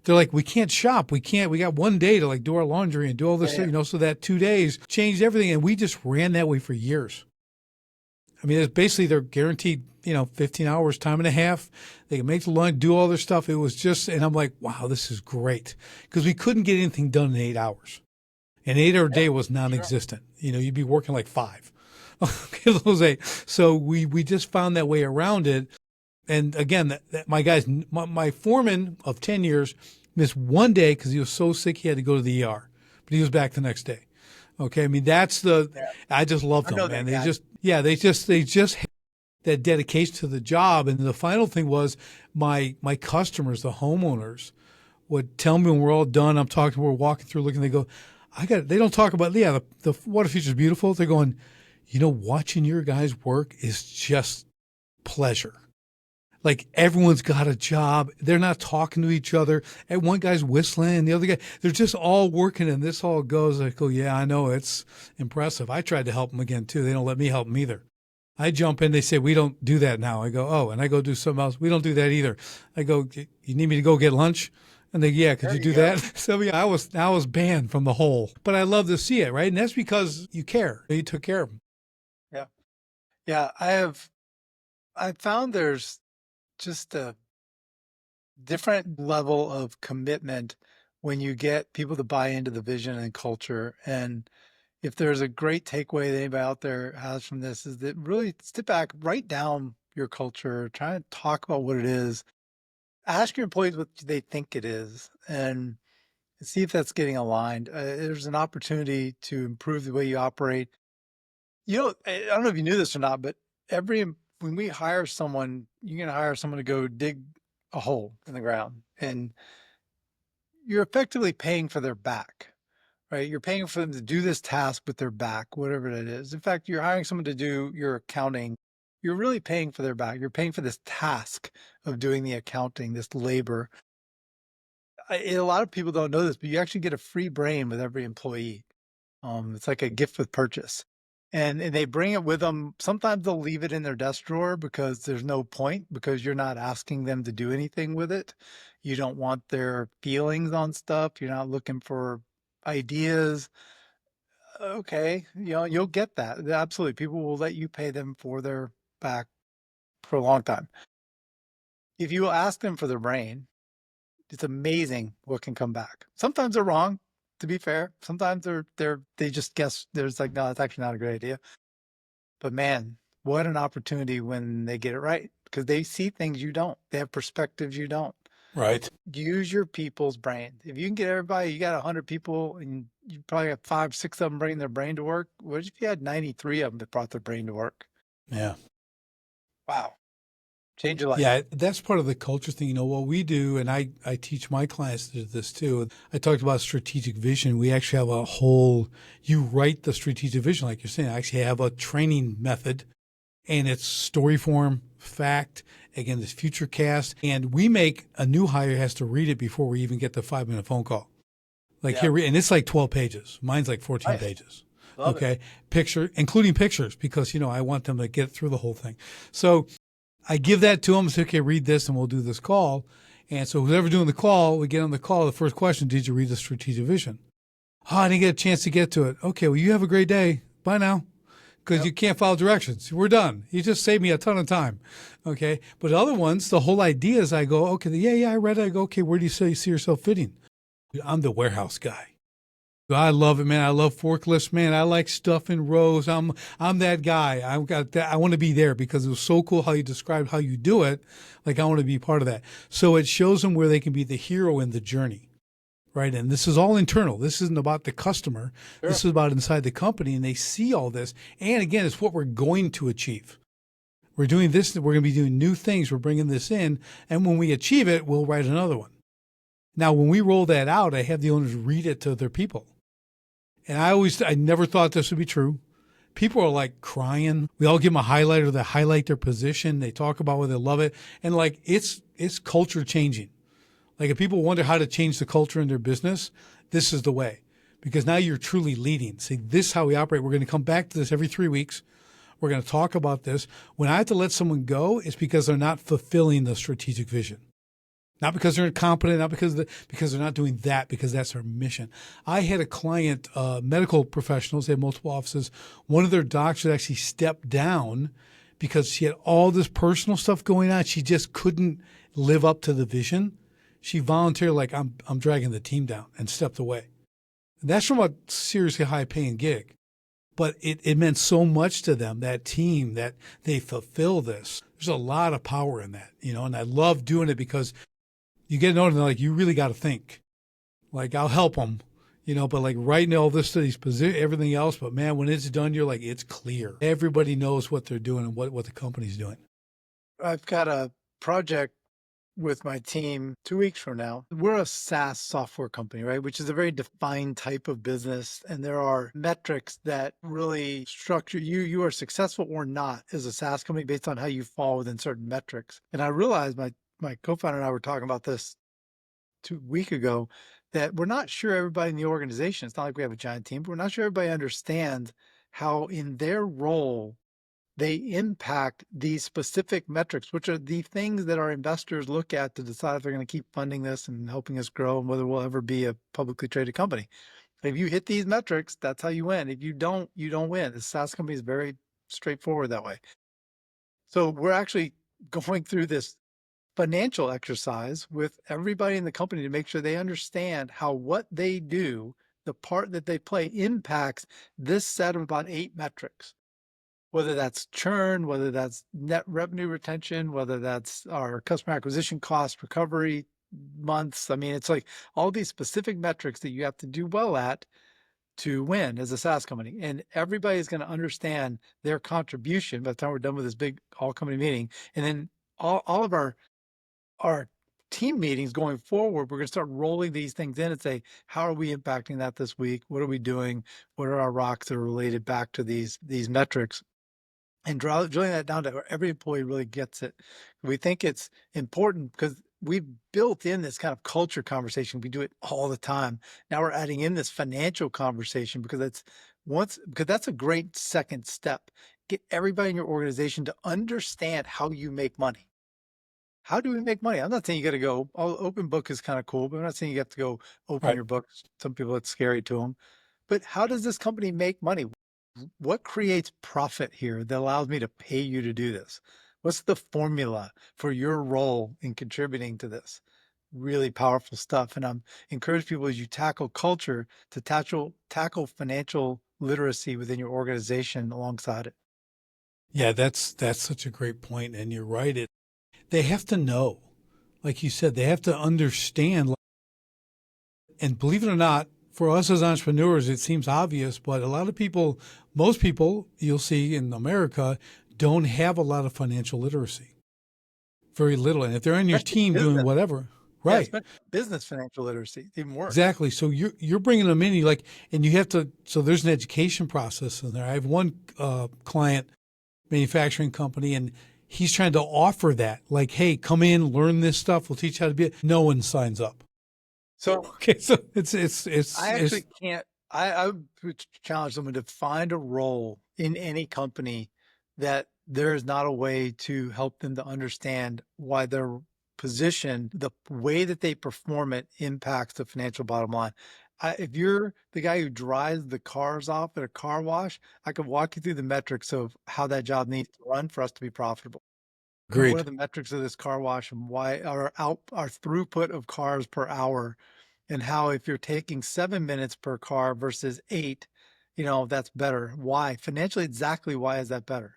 They're like, we can't shop. We got one day to do our laundry and do all this, so that 2 days changed everything. And we just ran that way for years. I mean, it's basically they're guaranteed, 15 hours, time and a half. They can make the lunch, do all their stuff. It was just, and I'm like, wow, this is great. Because we couldn't get anything done in 8 hours. An 8 hour day was non-existent. You'd be working like 5. Okay, those 8. So we just found that way around it. And again, my foreman of 10 years missed one day because he was so sick he had to go to the ER, but he was back the next day. Okay. I mean, Yeah. I just loved I them, know man. that guy. They just had that dedication to the job. And the final thing was my customers, the homeowners, would tell me when we're all done, we're walking through looking, they go, they don't talk about, the water feature is beautiful. They're going, watching your guys work is just pleasure. Like everyone's got a job. They're not talking to each other. And one guy's whistling and the other guy, they're just all working and this all goes. I go, yeah, I know. It's impressive. I tried to help them again too. They don't let me help them either. I jump in. They say, we don't do that now. I go, oh, and I go do something else. We don't do that either. I go, you need me to go get lunch? And they, yeah, could There you you do go. that? So yeah, I was banned from the whole, but I love to see it, right? And that's because you care. You took care of them. Yeah. Yeah. I found there's just a different level of commitment when you get people to buy into the vision and culture. And if there's a great takeaway that anybody out there has from this is that really step back, write down your culture, try to talk about what it is, ask your employees what they think it is, and see if that's getting aligned. There's an opportunity to improve the way you operate. I don't know if you knew this or not, but when we hire someone, you're going to hire someone to go dig a hole in the ground, and you're effectively paying for their back, right? You're paying for them to do this task with their back, whatever that is. In fact, you're hiring someone to do your accounting. You're really paying for their back. You're paying for this task of doing the accounting, this labor. A lot of people don't know this, but you actually get a free brain with every employee. It's like a gift with purchase. And they bring it with them. Sometimes they'll leave it in their desk drawer because there's no point, because you're not asking them to do anything with it. You don't want their feelings on stuff. You're not looking for ideas. Okay, you'll get that. Absolutely. People will let you pay them for their back for a long time. If you ask them for their brain, it's amazing what can come back. Sometimes they're wrong, to be fair. Sometimes they just guess. There's like, no, that's actually not a great idea. But man, what an opportunity when they get it right, because they see things you don't. They have perspectives you don't. Right. Use your people's brain. If you can get everybody, you got 100 people and you probably have 5, 6 of them bringing their brain to work. What if you had 93 of them that brought their brain to work? Yeah. Wow. Change your life. Yeah, that's part of the culture thing. What we do, and I teach my clients to do this too. I talked about strategic vision. We actually have you write the strategic vision, like you're saying. I actually have a training method, and it's story form, fact, again, this future cast. And we make a new hire has to read it before we even get the 5-minute phone call. Like here, and it's like 12 pages. Mine's like 14 Nice. pages. Love Okay. it. Picture, including pictures, because, I want them to get through the whole thing. So I give that to them, say, okay, read this and we'll do this call. And so whoever's doing the call, we get on the call. The first question, did you read the strategic vision? Oh, I didn't get a chance to get to it. Okay, well, you have a great day. Bye now. Because you can't follow directions. We're done. You just saved me a ton of time. Okay. But other ones, the whole idea is I go, okay, yeah, I read it. I go, okay, where do you see yourself fitting? I'm the warehouse guy. I love it, man. I love forklifts, man. I like stuff in rows. I'm that guy. I've got that. I want to be there because it was so cool how you described how you do it. Like I want to be part of that. So it shows them where they can be the hero in the journey, right? And this is all internal. This isn't about the customer. Sure. This is about inside the company, and they see all this. And again, it's what we're going to achieve. We're doing this. We're going to be doing new things. We're bringing this in, and when we achieve it, we'll write another one. Now, when we roll that out, I have the owners read it to their people. And I never thought this would be true. People are like crying. We all give them a highlighter that highlight their position. They talk about whether they love it. And like, it's culture changing. Like if people wonder how to change the culture in their business, this is the way, because now you're truly leading. See, this is how we operate. We're going to come back to this every 3 weeks. We're going to talk about this. When I have to let someone go, it's because they're not fulfilling the strategic vision. Not because they're incompetent, not because they're not doing that, because that's our mission. I had a client, medical professionals, they had multiple offices. One of their doctors actually stepped down because she had all this personal stuff going on. She just couldn't live up to the vision. She volunteered, like, I'm dragging the team down, and stepped away. And that's from a seriously high paying gig. but it meant so much to them, that team, that they fulfill this. There's a lot of power in that, and I love doing it because you get to know them, like, you really got to think. Like, I'll help them, but like writing all this to these everything else. But man, when it's done, you're like, it's clear. Everybody knows what they're doing and what the company's doing. I've got a project with my team 2 weeks from now. We're a SaaS software company, right? Which is a very defined type of business. And there are metrics that really structure you are successful or not as a SaaS company based on how you fall within certain metrics. And I realized my co-founder and I were talking about this 2 weeks ago, that we're not sure everybody in the organization, it's not like we have a giant team, but we're not sure everybody understands how in their role they impact these specific metrics, which are the things that our investors look at to decide if they're going to keep funding this and helping us grow and whether we'll ever be a publicly traded company. If you hit these metrics, that's how you win. If you don't win. The SaaS company is very straightforward that way. So we're actually going through this financial exercise with everybody in the company to make sure they understand how what they do, the part that they play, impacts this set of about 8 metrics. Whether that's churn, whether that's net revenue retention, whether that's our customer acquisition cost recovery months. I mean, it's like all these specific metrics that you have to do well at to win as a SaaS company. And everybody is going to understand their contribution by the time we're done with this big all company meeting. And then all of our team meetings going forward, we're going to start rolling these things in and say, how are we impacting that this week? What are we doing? What are our rocks that are related back to these metrics? And drilling that down to where every employee really gets it. We think it's important because we've built in this kind of culture conversation. We do it all the time. Now we're adding in this financial conversation because that's a great second step. Get everybody in your organization to understand how you make money. How do we make money? I'm not saying you got to go, open book is kind of cool, but I'm not saying you have to go open your books. Some people, it's scary to them. But how does this company make money? What creates profit here that allows me to pay you to do this? What's the formula for your role in contributing to this? Really powerful stuff. And I'm encourage people as you tackle culture to tackle financial literacy within your organization alongside it. Yeah, that's such a great point. And you're right. They have to know, like you said, they have to understand. And believe it or not, for us as entrepreneurs, it seems obvious, but a lot of people, most people you'll see in America, don't have a lot of financial literacy. Very little. And if they're on your team doing whatever, right? Yeah, business financial literacy, even worse. Exactly. So you're bringing them in, and you have to. So there's an education process in there. I have one client, manufacturing company, and he's trying to offer that, like, hey, come in, learn this stuff. We'll teach you how to be. No one signs up. So okay, so it's. I actually can't. I would challenge someone to find a role in any company that there is not a way to help them to understand why their position, the way that they perform it, impacts the financial bottom line. If you're the guy who drives the cars off at a car wash, I could walk you through the metrics of how that job needs to run for us to be profitable. Agreed. What are the metrics of this car wash and why our throughput of cars per hour, and how if you're taking 7 minutes per car versus 8, that's better. Why? Financially, exactly why is that better?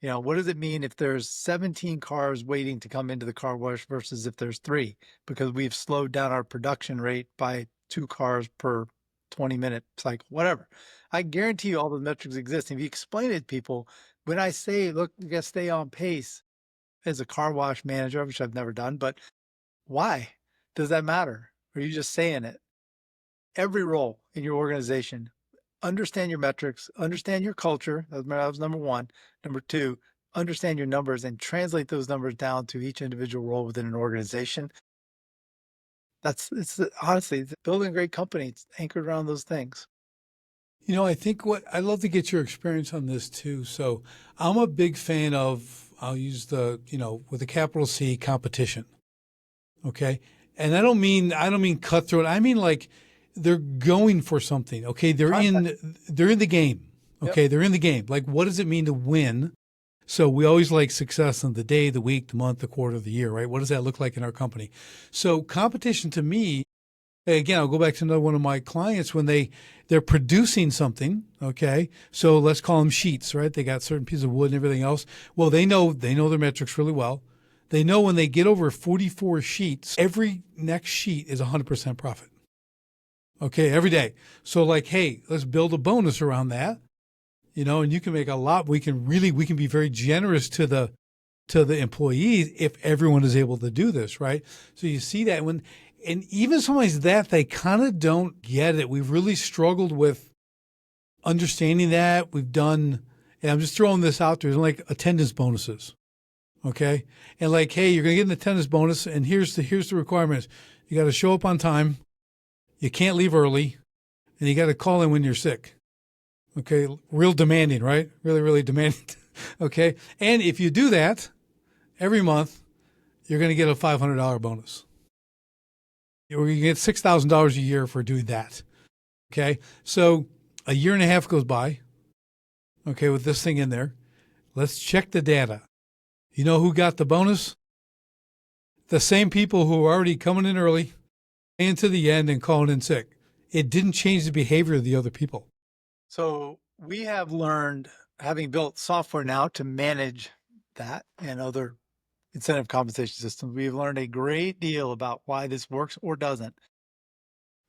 What does it mean if there's 17 cars waiting to come into the car wash versus if there's 3? Because we've slowed down our production rate by 2 cars per 20-minute cycle, whatever. I guarantee you all those metrics exist. If you explain it to people, when I say, look, you got to stay on pace as a car wash manager, which I've never done, but why does that matter? Or are you just saying it? Every role in your organization, understand your metrics, understand your culture. That was number 1. Number 2, understand your numbers and translate those numbers down to each individual role within an organization. Honestly, building a great company, it's anchored around those things. I think I'd love to get your experience on this too. So I'm a big fan of, I'll use with a capital C, competition. Okay. And I don't mean cutthroat. I mean, like, they're going for something. Okay. They're in the game. Okay. Yep. They're in the game. Like, what does it mean to win? So we always like success in the day, the week, the month, the quarter, the year, right? What does that look like in our company? So competition to me, Again, I'll go back to another one of my clients when they're producing something. Okay, so let's call them sheets, right? They got certain pieces of wood and everything else. Well, they know their metrics really well. They know when they get over 44 sheets, every next sheet is 100% profit. Okay, every day. So like, hey, let's build a bonus around that, and you can make a lot. We can be very generous to the employees if everyone is able to do this, right? So you see that and even sometimes that they kind of don't get it. We've really struggled with understanding that. And I'm just throwing this out there, like attendance bonuses. Okay. And like, hey, you're going to get an attendance bonus. And here's the requirements. You got to show up on time. You can't leave early, and you got to call in when you're sick. Okay. Real demanding, right? Really, really demanding. Okay. And if you do that every month, you're going to get a $500 bonus. You're going to get $6,000 a year for doing that. Okay. So a year and a half goes by. Okay. With this thing in there, let's check the data. You know who got the bonus? The same people who are already coming in early, into the end, and calling in sick. It didn't change the behavior of the other people. So we have learned, having built software now to manage that and other incentive compensation systems, we've learned a great deal about why this works or doesn't.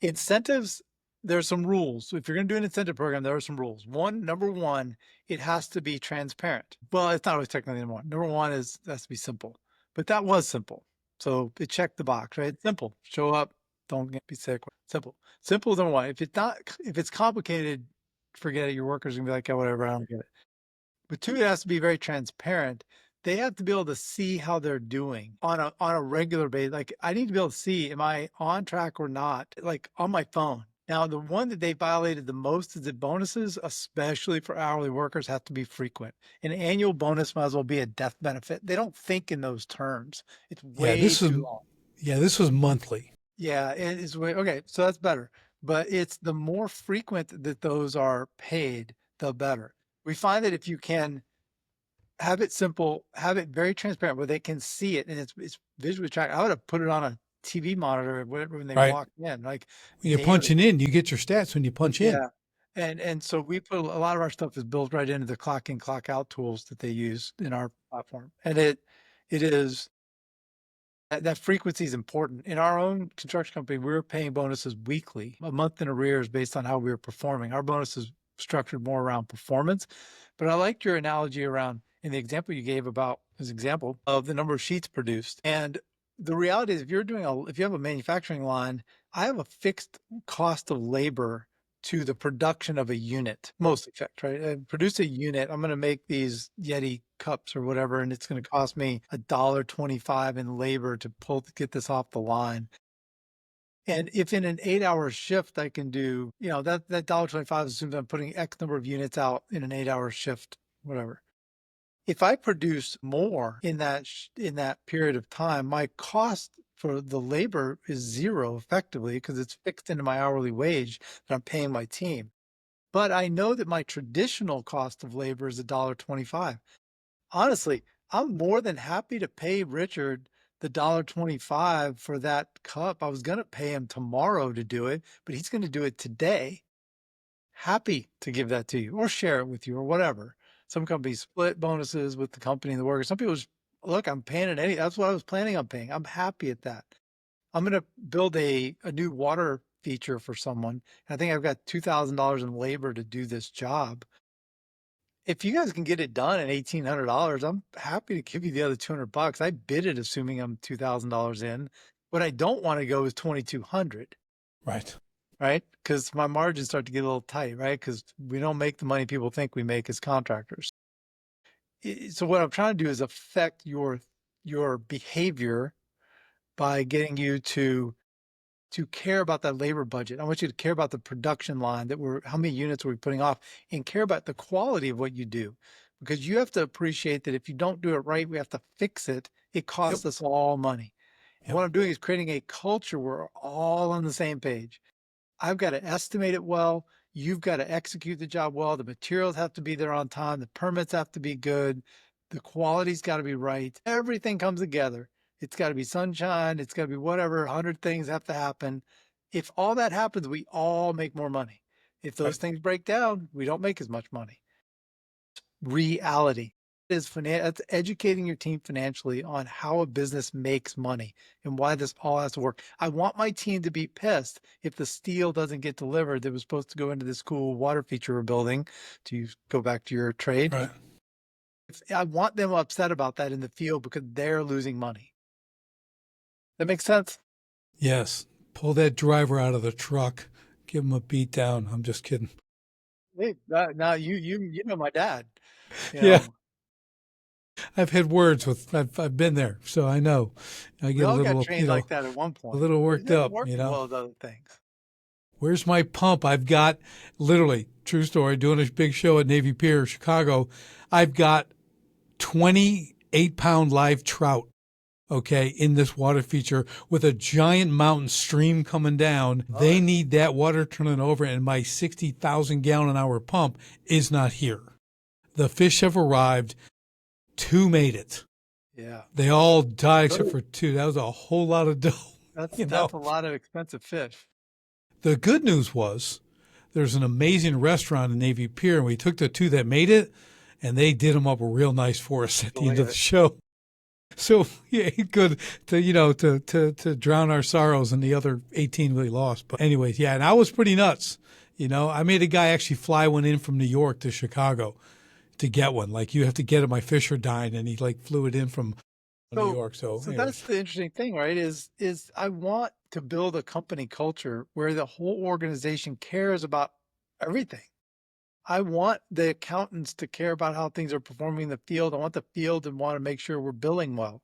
Incentives, there's some rules. If you're going to do an incentive program, there are some rules. Number one, it has to be transparent. Well, it's not always technically anymore. Number one is it has to be simple, but that was simple. So it checked the box, right? Simple. Show up. Don't be sick. Simple. Simple is number one. If it's complicated, forget it. Your workers are gonna be like, oh, whatever, I don't get it. But two, it has to be very transparent. They have to be able to see how they're doing on a regular basis. Like I need to be able to see, am I on track or not? Like on my phone. Now, the one that they violated the most is the bonuses, especially for hourly workers, have to be frequent. An annual bonus might as well be a death benefit. They don't think in those terms. It's Yeah, way too long. this was monthly. Yeah, it is way okay. So that's better. But it's the more frequent that those are paid, the better. We find that if you can have it simple, have it very transparent where they can see it and it's visually tracked. I would have put it on a TV monitor or whatever when they Right. walk in, like When you're daily. punching in, you get your stats when you punch in. Yeah. And so we put a lot of our stuff is built right into the clock in, clock out tools that they use in our platform. And it is that frequency is important. In our own construction company, we were paying bonuses weekly, a month in arrears based on how we were performing. Our bonus is structured more around performance. But I liked your analogy around in the example you gave about his example of the number of sheets produced. And the reality is if you have a manufacturing line, I have a fixed cost of labor to the production of a unit, most effect, right? I produce a unit. I'm going to make these Yeti cups or whatever, and it's going to cost me $1.25 in labor to get this off the line. And if in an 8-hour shift, I can do, that $1.25 assumes I'm putting X number of units out in an 8-hour shift, whatever. If I produce more in that period of time, my cost for the labor is zero effectively because it's fixed into my hourly wage that I'm paying my team. But I know that my traditional cost of labor is $1.25. Honestly, I'm more than happy to pay Richard the $1.25 for that cup. I was going to pay him tomorrow to do it, but he's going to do it today. Happy to give that to you or share it with you or whatever. Some companies split bonuses with the company and the worker. Some people just, look, I'm paying it that's what I was planning on paying. I'm happy at that. I'm going to build a new water feature for someone. I think I've got $2,000 in labor to do this job. If you guys can get it done at $1,800, I'm happy to give you the other $200. I bid it assuming I'm $2,000 in. What I don't want to go is 2,200. Right. Right? Because my margins start to get a little tight, right? Because we don't make the money people think we make as contractors. So what I'm trying to do is affect your behavior by getting you to care about that labor budget. I want you to care about the production line how many units are we putting off, and care about the quality of what you do. Because you have to appreciate that if you don't do it right, we have to fix it. It costs us all money. Yep. What I'm doing is creating a culture where we're all on the same page. I've got to estimate it well. You've got to execute the job well. The materials have to be there on time. The permits have to be good. The quality's got to be right. Everything comes together. It's got to be sunshine. It's got to be whatever. 100 things have to happen. If all that happens, we all make more money. If those Right. things break down, we don't make as much money. Reality is that's educating your team financially on how a business makes money and why this all has to work. I want my team to be pissed if the steel doesn't get delivered that was supposed to go into this cool water feature we're building, to go back to your trade. Right. I want them upset about that in the field because they're losing money. That makes sense? Yes. Pull that driver out of the truck. Give him a beat down. I'm just kidding. Hey, now you know my dad, you Yeah. know, I've had words with, I've been there. So I know. I we get a all got little, trained like that at one a point, little but it worked never up, worked as well as other things. Where's my pump? I've got literally, true story, doing a big show at Navy Pier, Chicago. I've got 28-pound live trout, okay, in this water feature with a giant mountain stream coming down. All They right. need that water turning over, and my 60,000 gallon an hour pump is not here. The fish have arrived. 2 made it. Yeah. They all died except for 2. That was a whole lot of dough. That's a lot of expensive fish. The good news was there's an amazing restaurant in Navy Pier, and we took the 2 that made it, and they did them up real nice for us at the end of the show. So yeah, good to drown our sorrows, and the other 18 we lost. But anyways, yeah, and I was pretty nuts. I made a guy actually fly one in from New York to Chicago to get one. Like, you have to get it. My fish are dying, and he like flew it in from New York. So So anyways. that's the interesting thing, right? Is I want to build a company culture where the whole organization cares about everything. I want the accountants to care about how things are performing in the field. I want the field to want to make sure we're billing well.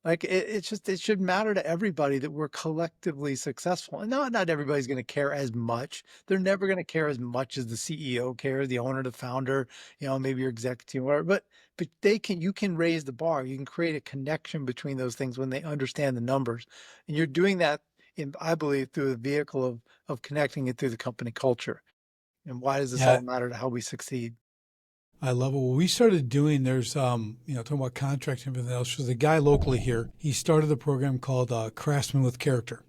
Like it should matter to everybody that we're collectively successful. And not everybody's going to care as much. They're never going to care as much as the CEO cares, the owner, the founder, maybe your executive, whatever. But you can raise the bar. You can create a connection between those things when they understand the numbers. And you're doing that I believe, through the vehicle of connecting it through the company culture. And why does this all Yeah, matter to how we succeed? I love it. What we started doing, there's, talking about contracts and everything else. There's a guy locally here. He started a program called Craftsman with Character.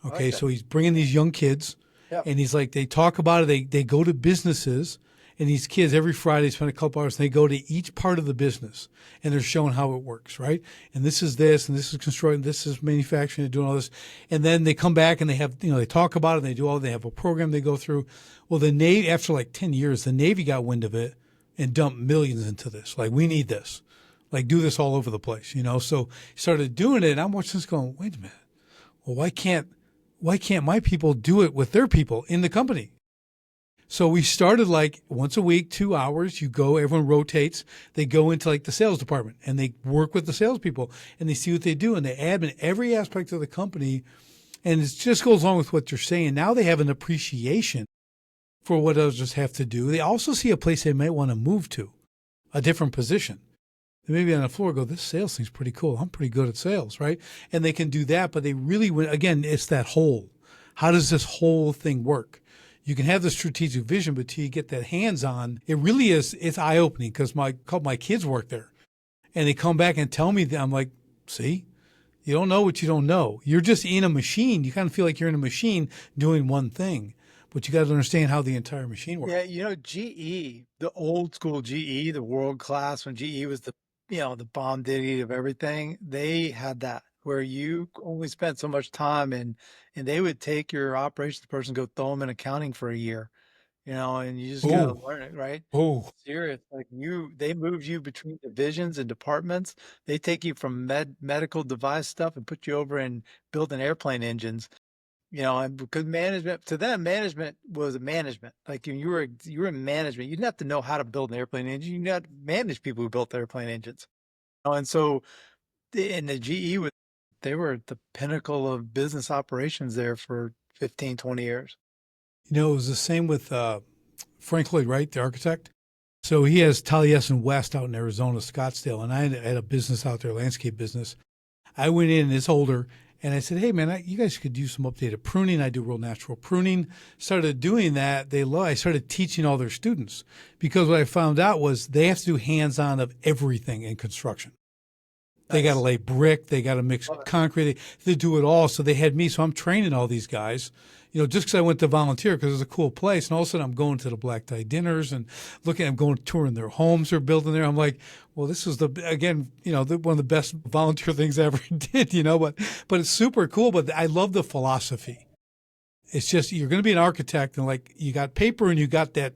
I like Okay, that. so he's bringing these young kids, Yeah. and he's like, they talk about it. They go to businesses, and these kids every Friday spend a couple hours, and they go to each part of the business, and they're showing how it works, right? And this is this, and this is construction, this is manufacturing, and doing all this. And then they come back and they have, they talk about it, and they have a program they go through. Well, the Navy, after like 10 years, the Navy got wind of it and dumped millions into this. Like, we need this. Like, do this all over the place, So he started doing it, and I'm watching this going, wait a minute. Well, why can't my people do it with their people in the company? So we started like once a week, 2 hours. You go, everyone rotates. They go into like the sales department, and they work with the salespeople, and they see what they do, and they admin every aspect of the company. And it just goes along with what you're saying. Now they have an appreciation for what others have to do. They also see a place they might want to move to, a different position. They maybe on the floor go, this sales thing's pretty cool. I'm pretty good at sales, right? And they can do that, but they really, again, it's that whole. How does this whole thing work? You can have the strategic vision, but till you get that hands-on, it really is, it's eye-opening, because my kids work there, and they come back and tell me that. I'm like, see, you don't know what you don't know. You're just in a machine. You kind of feel like you're in a machine doing one thing, but you got to understand how the entire machine works. Yeah, GE, the old school GE, the world class, when GE was the bomb ditty of everything, they had that where you only spent so much time, and they would take your operations person, go throw them in accounting for a year, and you just got to Oh, learn it, right? oh, Serious. Like they moved you between divisions and departments. They take you from medical device stuff and put you over in building airplane engines. And because management, to them, management was management. Like you were in management, you didn't have to know how to build an airplane engine. You had to manage people who built airplane engines. And so in the GE, they were at the pinnacle of business operations there for 15, 20 years. it was the same with Frank Lloyd Wright, the architect. So he has Taliesin West out in Arizona, Scottsdale, and I had a business out there, landscape business. I went in, it's older, and I said, hey, man, you guys could do some updated pruning. I do real natural pruning. Started doing that. I started teaching all their students, because what I found out was they have to do hands-on of everything in construction. They got to Nice. lay brick. They got to mix Love it. concrete. They do it all. So they had me. So I'm training all these guys, just because I went to volunteer because it's a cool place. And all of a sudden I'm going to the black tie dinners and I'm going touring their homes they're building there. I'm like, well, this is one of the best volunteer things I ever did, but it's super cool. But I love the philosophy. It's just, you're going to be an architect and like you got paper and you got that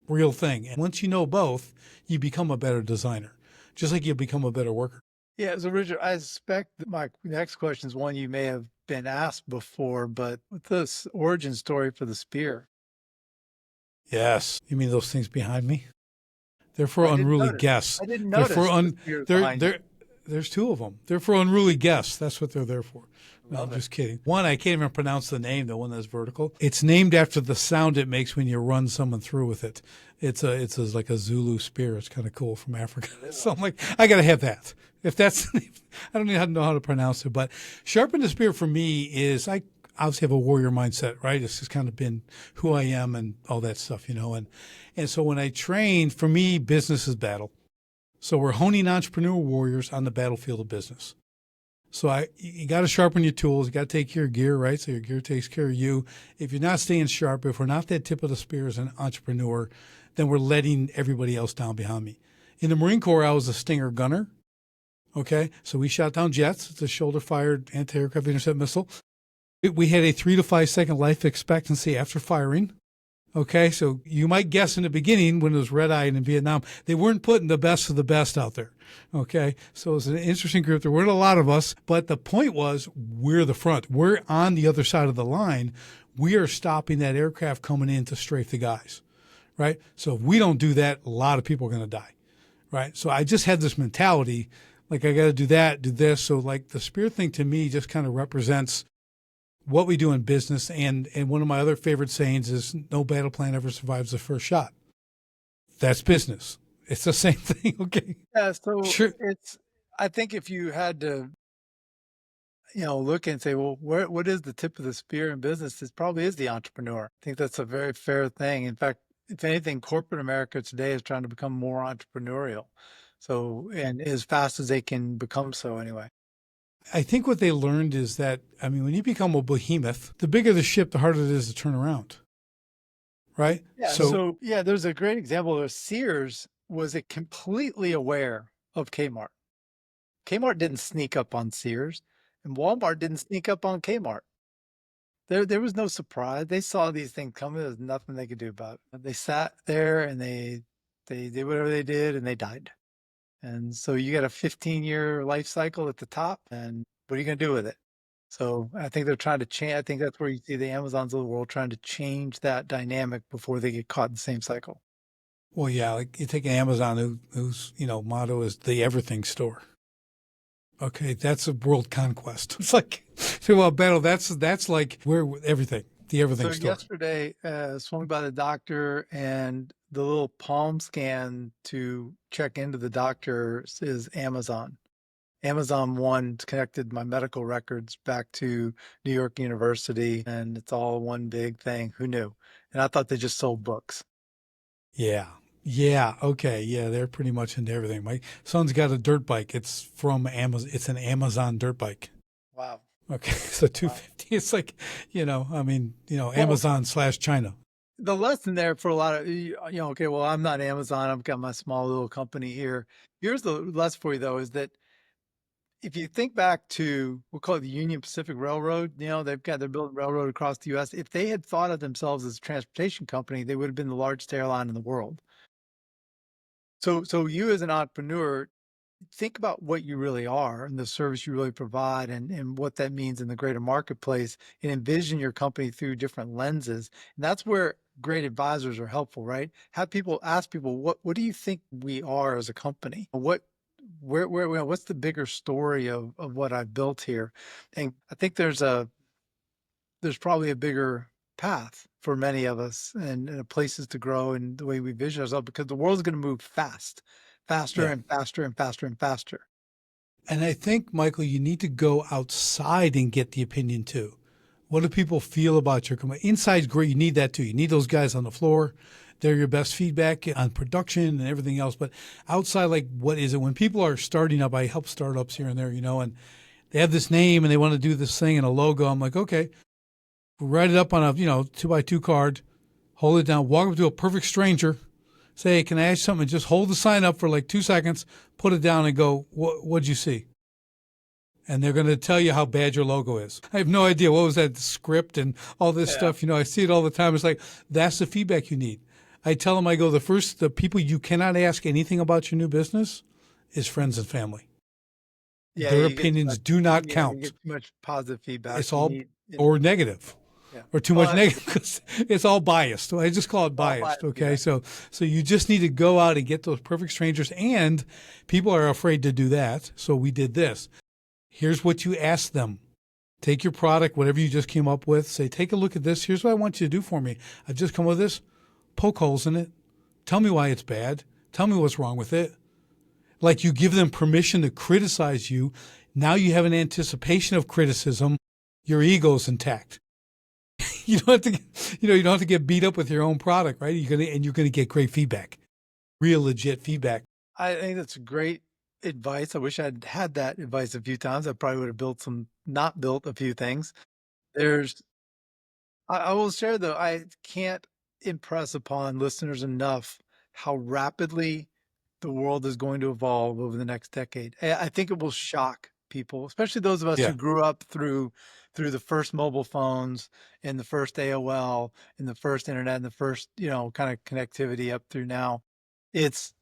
real thing. And once you know both, you become a better designer, just like you become a better worker. Yeah, so Richard, I suspect that my next question is one you may have been asked before, but what's this origin story for the spear? Yes. You mean those things behind me? They're for I didn't unruly notice. guests. I didn't They're for notice the spears they're behind you. there's two of them. They're for unruly guests. That's what they're there for. No, I'm Love it. just kidding. One, I can't even pronounce the name, the one that's vertical. It's named after the sound it makes when you run someone through with it. It's like a Zulu spear. It's kind of cool from Africa. So I'm like, I got to have that. If that's, I don't even know how to pronounce it, but sharpen the spear for me is, I obviously have a warrior mindset, right? It's just kind of been who I am and all that stuff, and so when I train, for me, business is battle. So we're honing entrepreneur warriors on the battlefield of business. So you got to sharpen your tools. You got to take care of gear, right? So your gear takes care of you. If you're not staying sharp, if we're not that tip of the spear as an entrepreneur, then we're letting everybody else down behind me. In the Marine Corps, I was a Stinger gunner. Okay, so we shot down jets. It's a shoulder-fired anti-aircraft intercept missile. We had a 3 to 5 second life expectancy after firing. Okay, so you might guess in the beginning when it was red-eyed in Vietnam, they weren't putting the best of the best out there. Okay, so it was an interesting group. There weren't a lot of us, but the point was we're the front. We're on the other side of the line. We are stopping that aircraft coming in to strafe the guys, right? So if we don't do that, a lot of people are going to die, right? So I just had this mentality, like I got to do that, do this. So like the spear thing to me just kind of represents what we do in business. And one of my other favorite sayings is no battle plan ever survives the first shot. That's business. It's the same thing. Okay. Yeah, so Sure. I think if you had to, look and say, well, what is the tip of the spear in business? It probably is the entrepreneur. I think that's a very fair thing. In fact, if anything, corporate America today is trying to become more entrepreneurial. So, and as fast as they can become so anyway. I think what they learned is that, when you become a behemoth, the bigger the ship, the harder it is to turn around. Right? Yeah. So there's a great example of Sears was completely aware of Kmart. Kmart didn't sneak up on Sears, and Walmart didn't sneak up on Kmart. There was no surprise. They saw these things coming. There was nothing they could do about it. They sat there and they did whatever they did and they died. And so you got a 15-year life cycle at the top, and what are you going to do with it? So I think they're trying to change. I think that's where you see the Amazons of the world trying to change that dynamic before they get caught in the same cycle. Well, yeah, like you take Amazon, whose motto is the everything store. Okay, that's a world conquest. It's like, battle. That's like where everything, the everything So store. yesterday, swung by the doctor, and the little palm scan to check into the doctor is Amazon. Amazon One connected my medical records back to New York University, and it's all one big thing. Who knew? And I thought they just sold books. Yeah. Yeah. Okay. Yeah. They're pretty much into everything. My son's got a dirt bike. It's from Amazon. It's an Amazon dirt bike. Wow. Okay. So 250. It's like, Amazon/China. The lesson there for a lot of, okay, well, I'm not Amazon. I've got my small little company here. Here's the lesson for you, though, is that if you think back to, we'll call it the Union Pacific Railroad, they're building railroad across the U.S. If they had thought of themselves as a transportation company, they would have been the largest airline in the world. So you as an entrepreneur, think about what you really are and the service you really provide and what that means in the greater marketplace, and envision your company through different lenses. And that's where great advisors are helpful, right? Have people ask people, what do you think we are as a company? What's the bigger story of what I've built here? And I think there's probably a bigger path for many of us and places to grow and the way we vision ourselves, because the world's going to move faster Yeah. and faster and faster and faster. And I think, Michael, you need to go outside and get the opinion too. What do people feel about your company? Inside's great. You need that too. You need those guys on the floor They're your best feedback on production and everything else. But outside, like, what is it? When people are starting up, I help startups here and there, and they have this name and they want to do this thing and a logo. I'm like, okay, write it up on a, 2x2 card, hold it down, walk up to a perfect stranger, say, hey, can I ask you something? Just hold the sign up for like 2 seconds, put it down and go, what'd you see? And they're going to tell you how bad your logo is. I have no idea. What was that script and all this stuff? I see it all the time. It's like, that's the feedback you need. I tell them, I go, the people you cannot ask anything about your new business is friends and family. Yeah, Their opinions do not count. You get too much positive feedback. It's all, or negative. Yeah. Or too much negative, because it's all biased. I just call it biased. Okay. So you just need to go out and get those perfect strangers, and people are afraid to do that. So we did this. Here's what you ask them. Take your product, whatever you just came up with, say, take a look at this. Here's what I want you to do for me. I've just come up with this. Poke holes in it. Tell me why it's bad. Tell me what's wrong with it. Like, you give them permission to criticize you. Now you have an anticipation of criticism. Your ego's intact. You don't have to get beat up with your own product, right? You're gonna get great feedback, real legit feedback. I think that's great advice. I wish I'd had that advice a few times. I probably would have not built a few things. I will share though, I can't impress upon listeners enough how rapidly the world is going to evolve over the next decade. I think it will shock people, especially those of us who grew up through the first mobile phones and the first AOL and the first internet and the first, kind of connectivity up through now. It's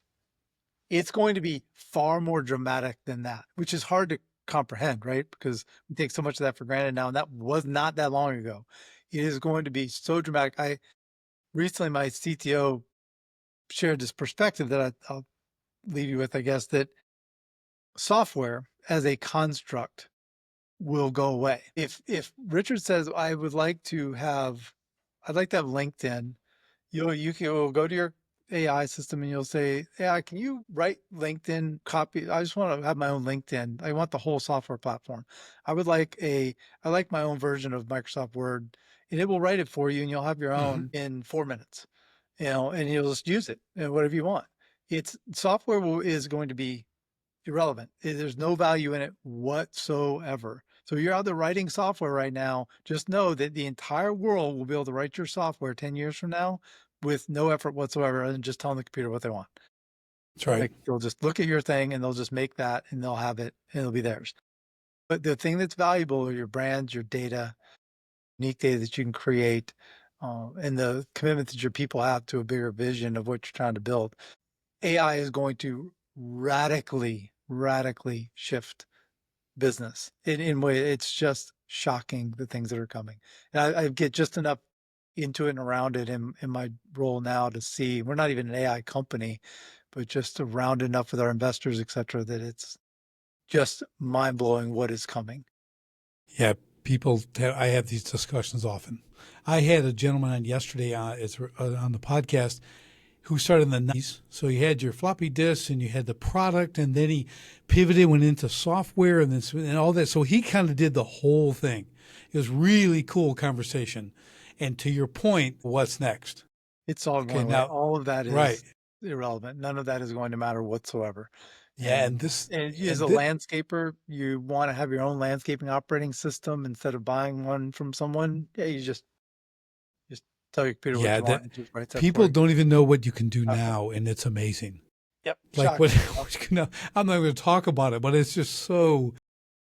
going to be far more dramatic than that, which is hard to comprehend, right? Because we take so much of that for granted now, and that was not that long ago. It is going to be so dramatic. Recently, my CTO shared this perspective that I'll leave you with, I guess, that software as a construct will go away. If Richard says, I'd like to have LinkedIn, you'll go to your AI system and you'll say, AI, can you write LinkedIn copy? I just want to have my own LinkedIn. I want the whole software platform. I like my own version of Microsoft Word, and it will write it for you, and you'll have your own in 4 minutes, and you'll just use it and whatever you want. Software is going to be irrelevant. There's no value in it whatsoever. So you're out there writing software right now. Just know that the entire world will be able to write your software 10 years from now with no effort whatsoever, and just telling the computer what they want. That's right. Like, they'll just look at your thing and they'll just make that, and they'll have it, and it'll be theirs. But the thing that's valuable are your brands, your data, unique data that you can create, and the commitment that your people have to a bigger vision of what you're trying to build. AI is going to radically shift business in way. It's just shocking, the things that are coming. And I get just enough into it and around it in my role now to see, we're not even an AI company, but just around enough with our investors, et cetera, that it's just mind blowing what is coming. Yeah. I have these discussions often. I had a gentleman on yesterday on the podcast who started in the 90s. So you had your floppy disks and you had the product, and then he pivoted, went into software and all that. So he kind of did the whole thing. It was really cool conversation. And to your point, what's next? It's all going away. All of that is irrelevant. None of that is going to matter whatsoever. Yeah. And as a landscaper, you want to have your own landscaping operating system instead of buying one from someone. Yeah, you just tell your computer what you want. And just write that people don't even know what you can do now, and it's amazing. Yep. Like what you can, I'm not going to talk about it, but it's just so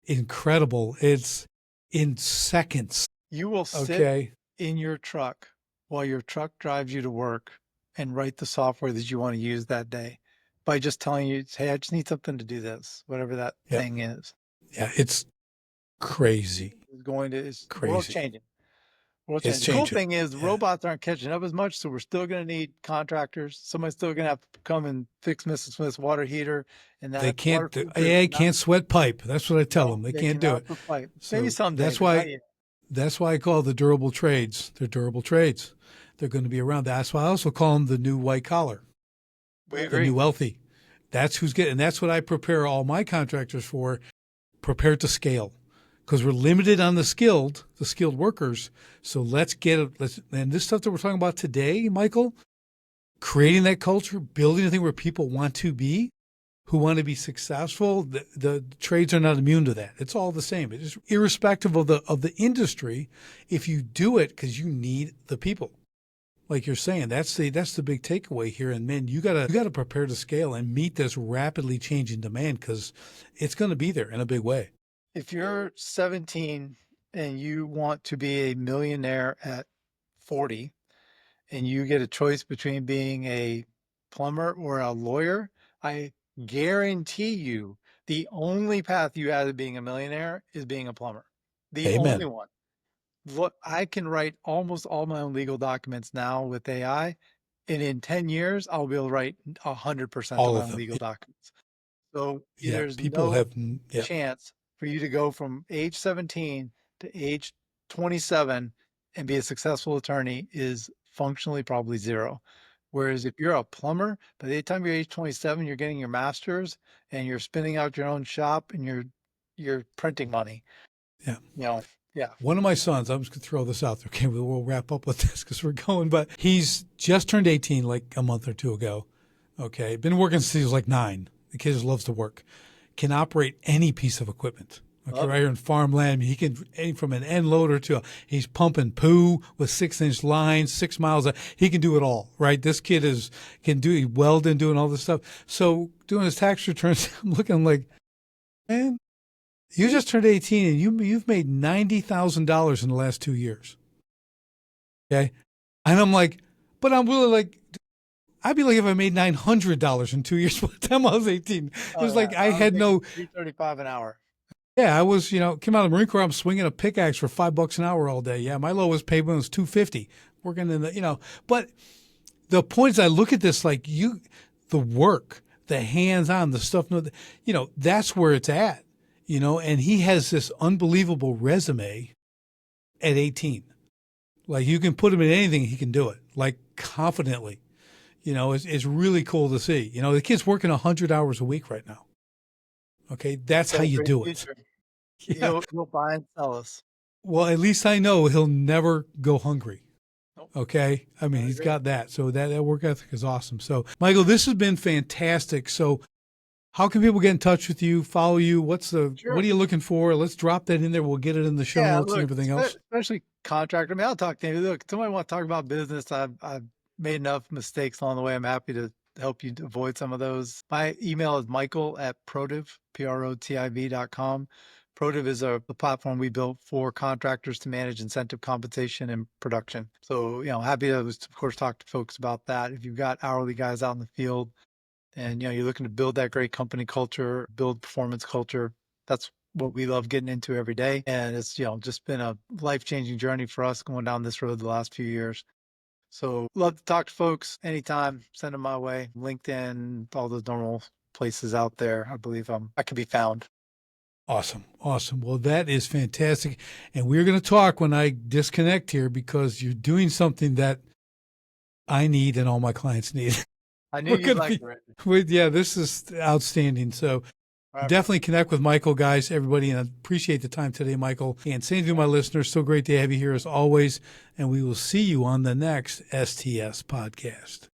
incredible. It's in seconds. You will sit in your truck while your truck drives you to work and write the software that you want to use that day by just telling you, hey, I just need something to do this, whatever that thing is. Yeah, it's crazy. It's crazy. World changing. It's the cool thing is robots aren't catching up as much, so we're still going to need contractors. Somebody's still going to have to come and fix Mrs. Smith's water heater, and that they can't. AI can't sweat pipe. That's what I tell them. They can't do it. So maybe someday. That's why I call the durable trades. They're durable trades. They're going to be around. That's why I also call them the new white collar. We agree. The new wealthy. That's who's getting. And that's what I prepare all my contractors for. Prepare to scale. Because we're limited on the skilled workers. So let's get it. And this stuff that we're talking about today, Michael, creating that culture, building a thing where people want to be, who want to be successful. The trades are not immune to that. It's all the same. It is irrespective of the industry. If you do it because you need the people, like you're saying, that's the big takeaway here. And man, you gotta prepare to scale and meet this rapidly changing demand, because it's going to be there in a big way. If you're 17 and you want to be a millionaire at 40, and you get a choice between being a plumber or a lawyer, I guarantee you the only path you have to being a millionaire is being a plumber. The only Amen. one. Look, I can write almost all my own legal documents now with AI, and in 10 years, I'll be able to write 100% of All my of own them. legal documents. So Yeah. there's People no have, yeah. chance for you to go from age 17 to age 27 and be a successful attorney is functionally probably zero. Whereas if you're a plumber, by the time you're age 27, you're getting your master's and you're spinning out your own shop and you're printing money. Yeah. You know, yeah. One of my sons, I'm just going to throw this out there. Okay, we'll wrap up with this because we're going, but he's just turned 18 like a month or two ago. Okay, been working since he was like 9. The kid just loves to work. Can operate any piece of equipment. Okay, right here in farmland, he can, from an end loader to he's pumping poo with 6-inch lines, 6 miles. He can do it all, right? This kid can do welding, doing all this stuff. So doing his tax returns, I'm looking like, man, you just turned 18 and you've made $90,000 in the last 2 years. Okay, and I'm like, but I'm really like, I'd be like if I made $900 in 2 years by the time I was 18. It was like I had no. $3.35 an hour. Yeah, I was, came out of the Marine Corps. I'm swinging a pickaxe for $5 an hour all day. Yeah, my lowest payment was $250. Working in the, but the point is, I look at this like the work, the hands-on, the stuff. That's where it's at. And he has this unbelievable resume at 18. Like you can put him in anything, he can do it, like confidently. It's really cool to see. The kid's working 100 hours a week right now. Okay, that's how you do it. Yeah. He'll buy and sell us. Well, at least I know he'll never go hungry. Nope. Okay, I mean he's got that, so that work ethic is awesome. So, Michael, this has been fantastic. So, how can people get in touch with you, follow you? What are you looking for? Let's drop that in there. We'll get it in the show notes and everything else. Especially contractor. I mean, I'll talk to you. Look, somebody want to talk about business. I've made enough mistakes along the way. I'm happy to help you avoid some of those. My email is michael@protiv, PROTIV.com. Protiv is the platform we built for contractors to manage incentive compensation and production. So, happy to, of course, talk to folks about that. If you've got hourly guys out in the field and, you're looking to build that great company culture, build performance culture, that's what we love getting into every day. And it's, just been a life-changing journey for us going down this road the last few years. So love to talk to folks anytime. Send them my way. LinkedIn, all those normal places out there. I believe I can be found. Awesome. Well, that is fantastic. And we're going to talk when I disconnect here because you're doing something that I need and all my clients need. I knew you'd like it. Yeah, this is outstanding. So definitely connect with Michael, guys, everybody, and I appreciate the time today, Michael. And same to my listeners. So great to have you here as always. And we will see you on the next STS podcast.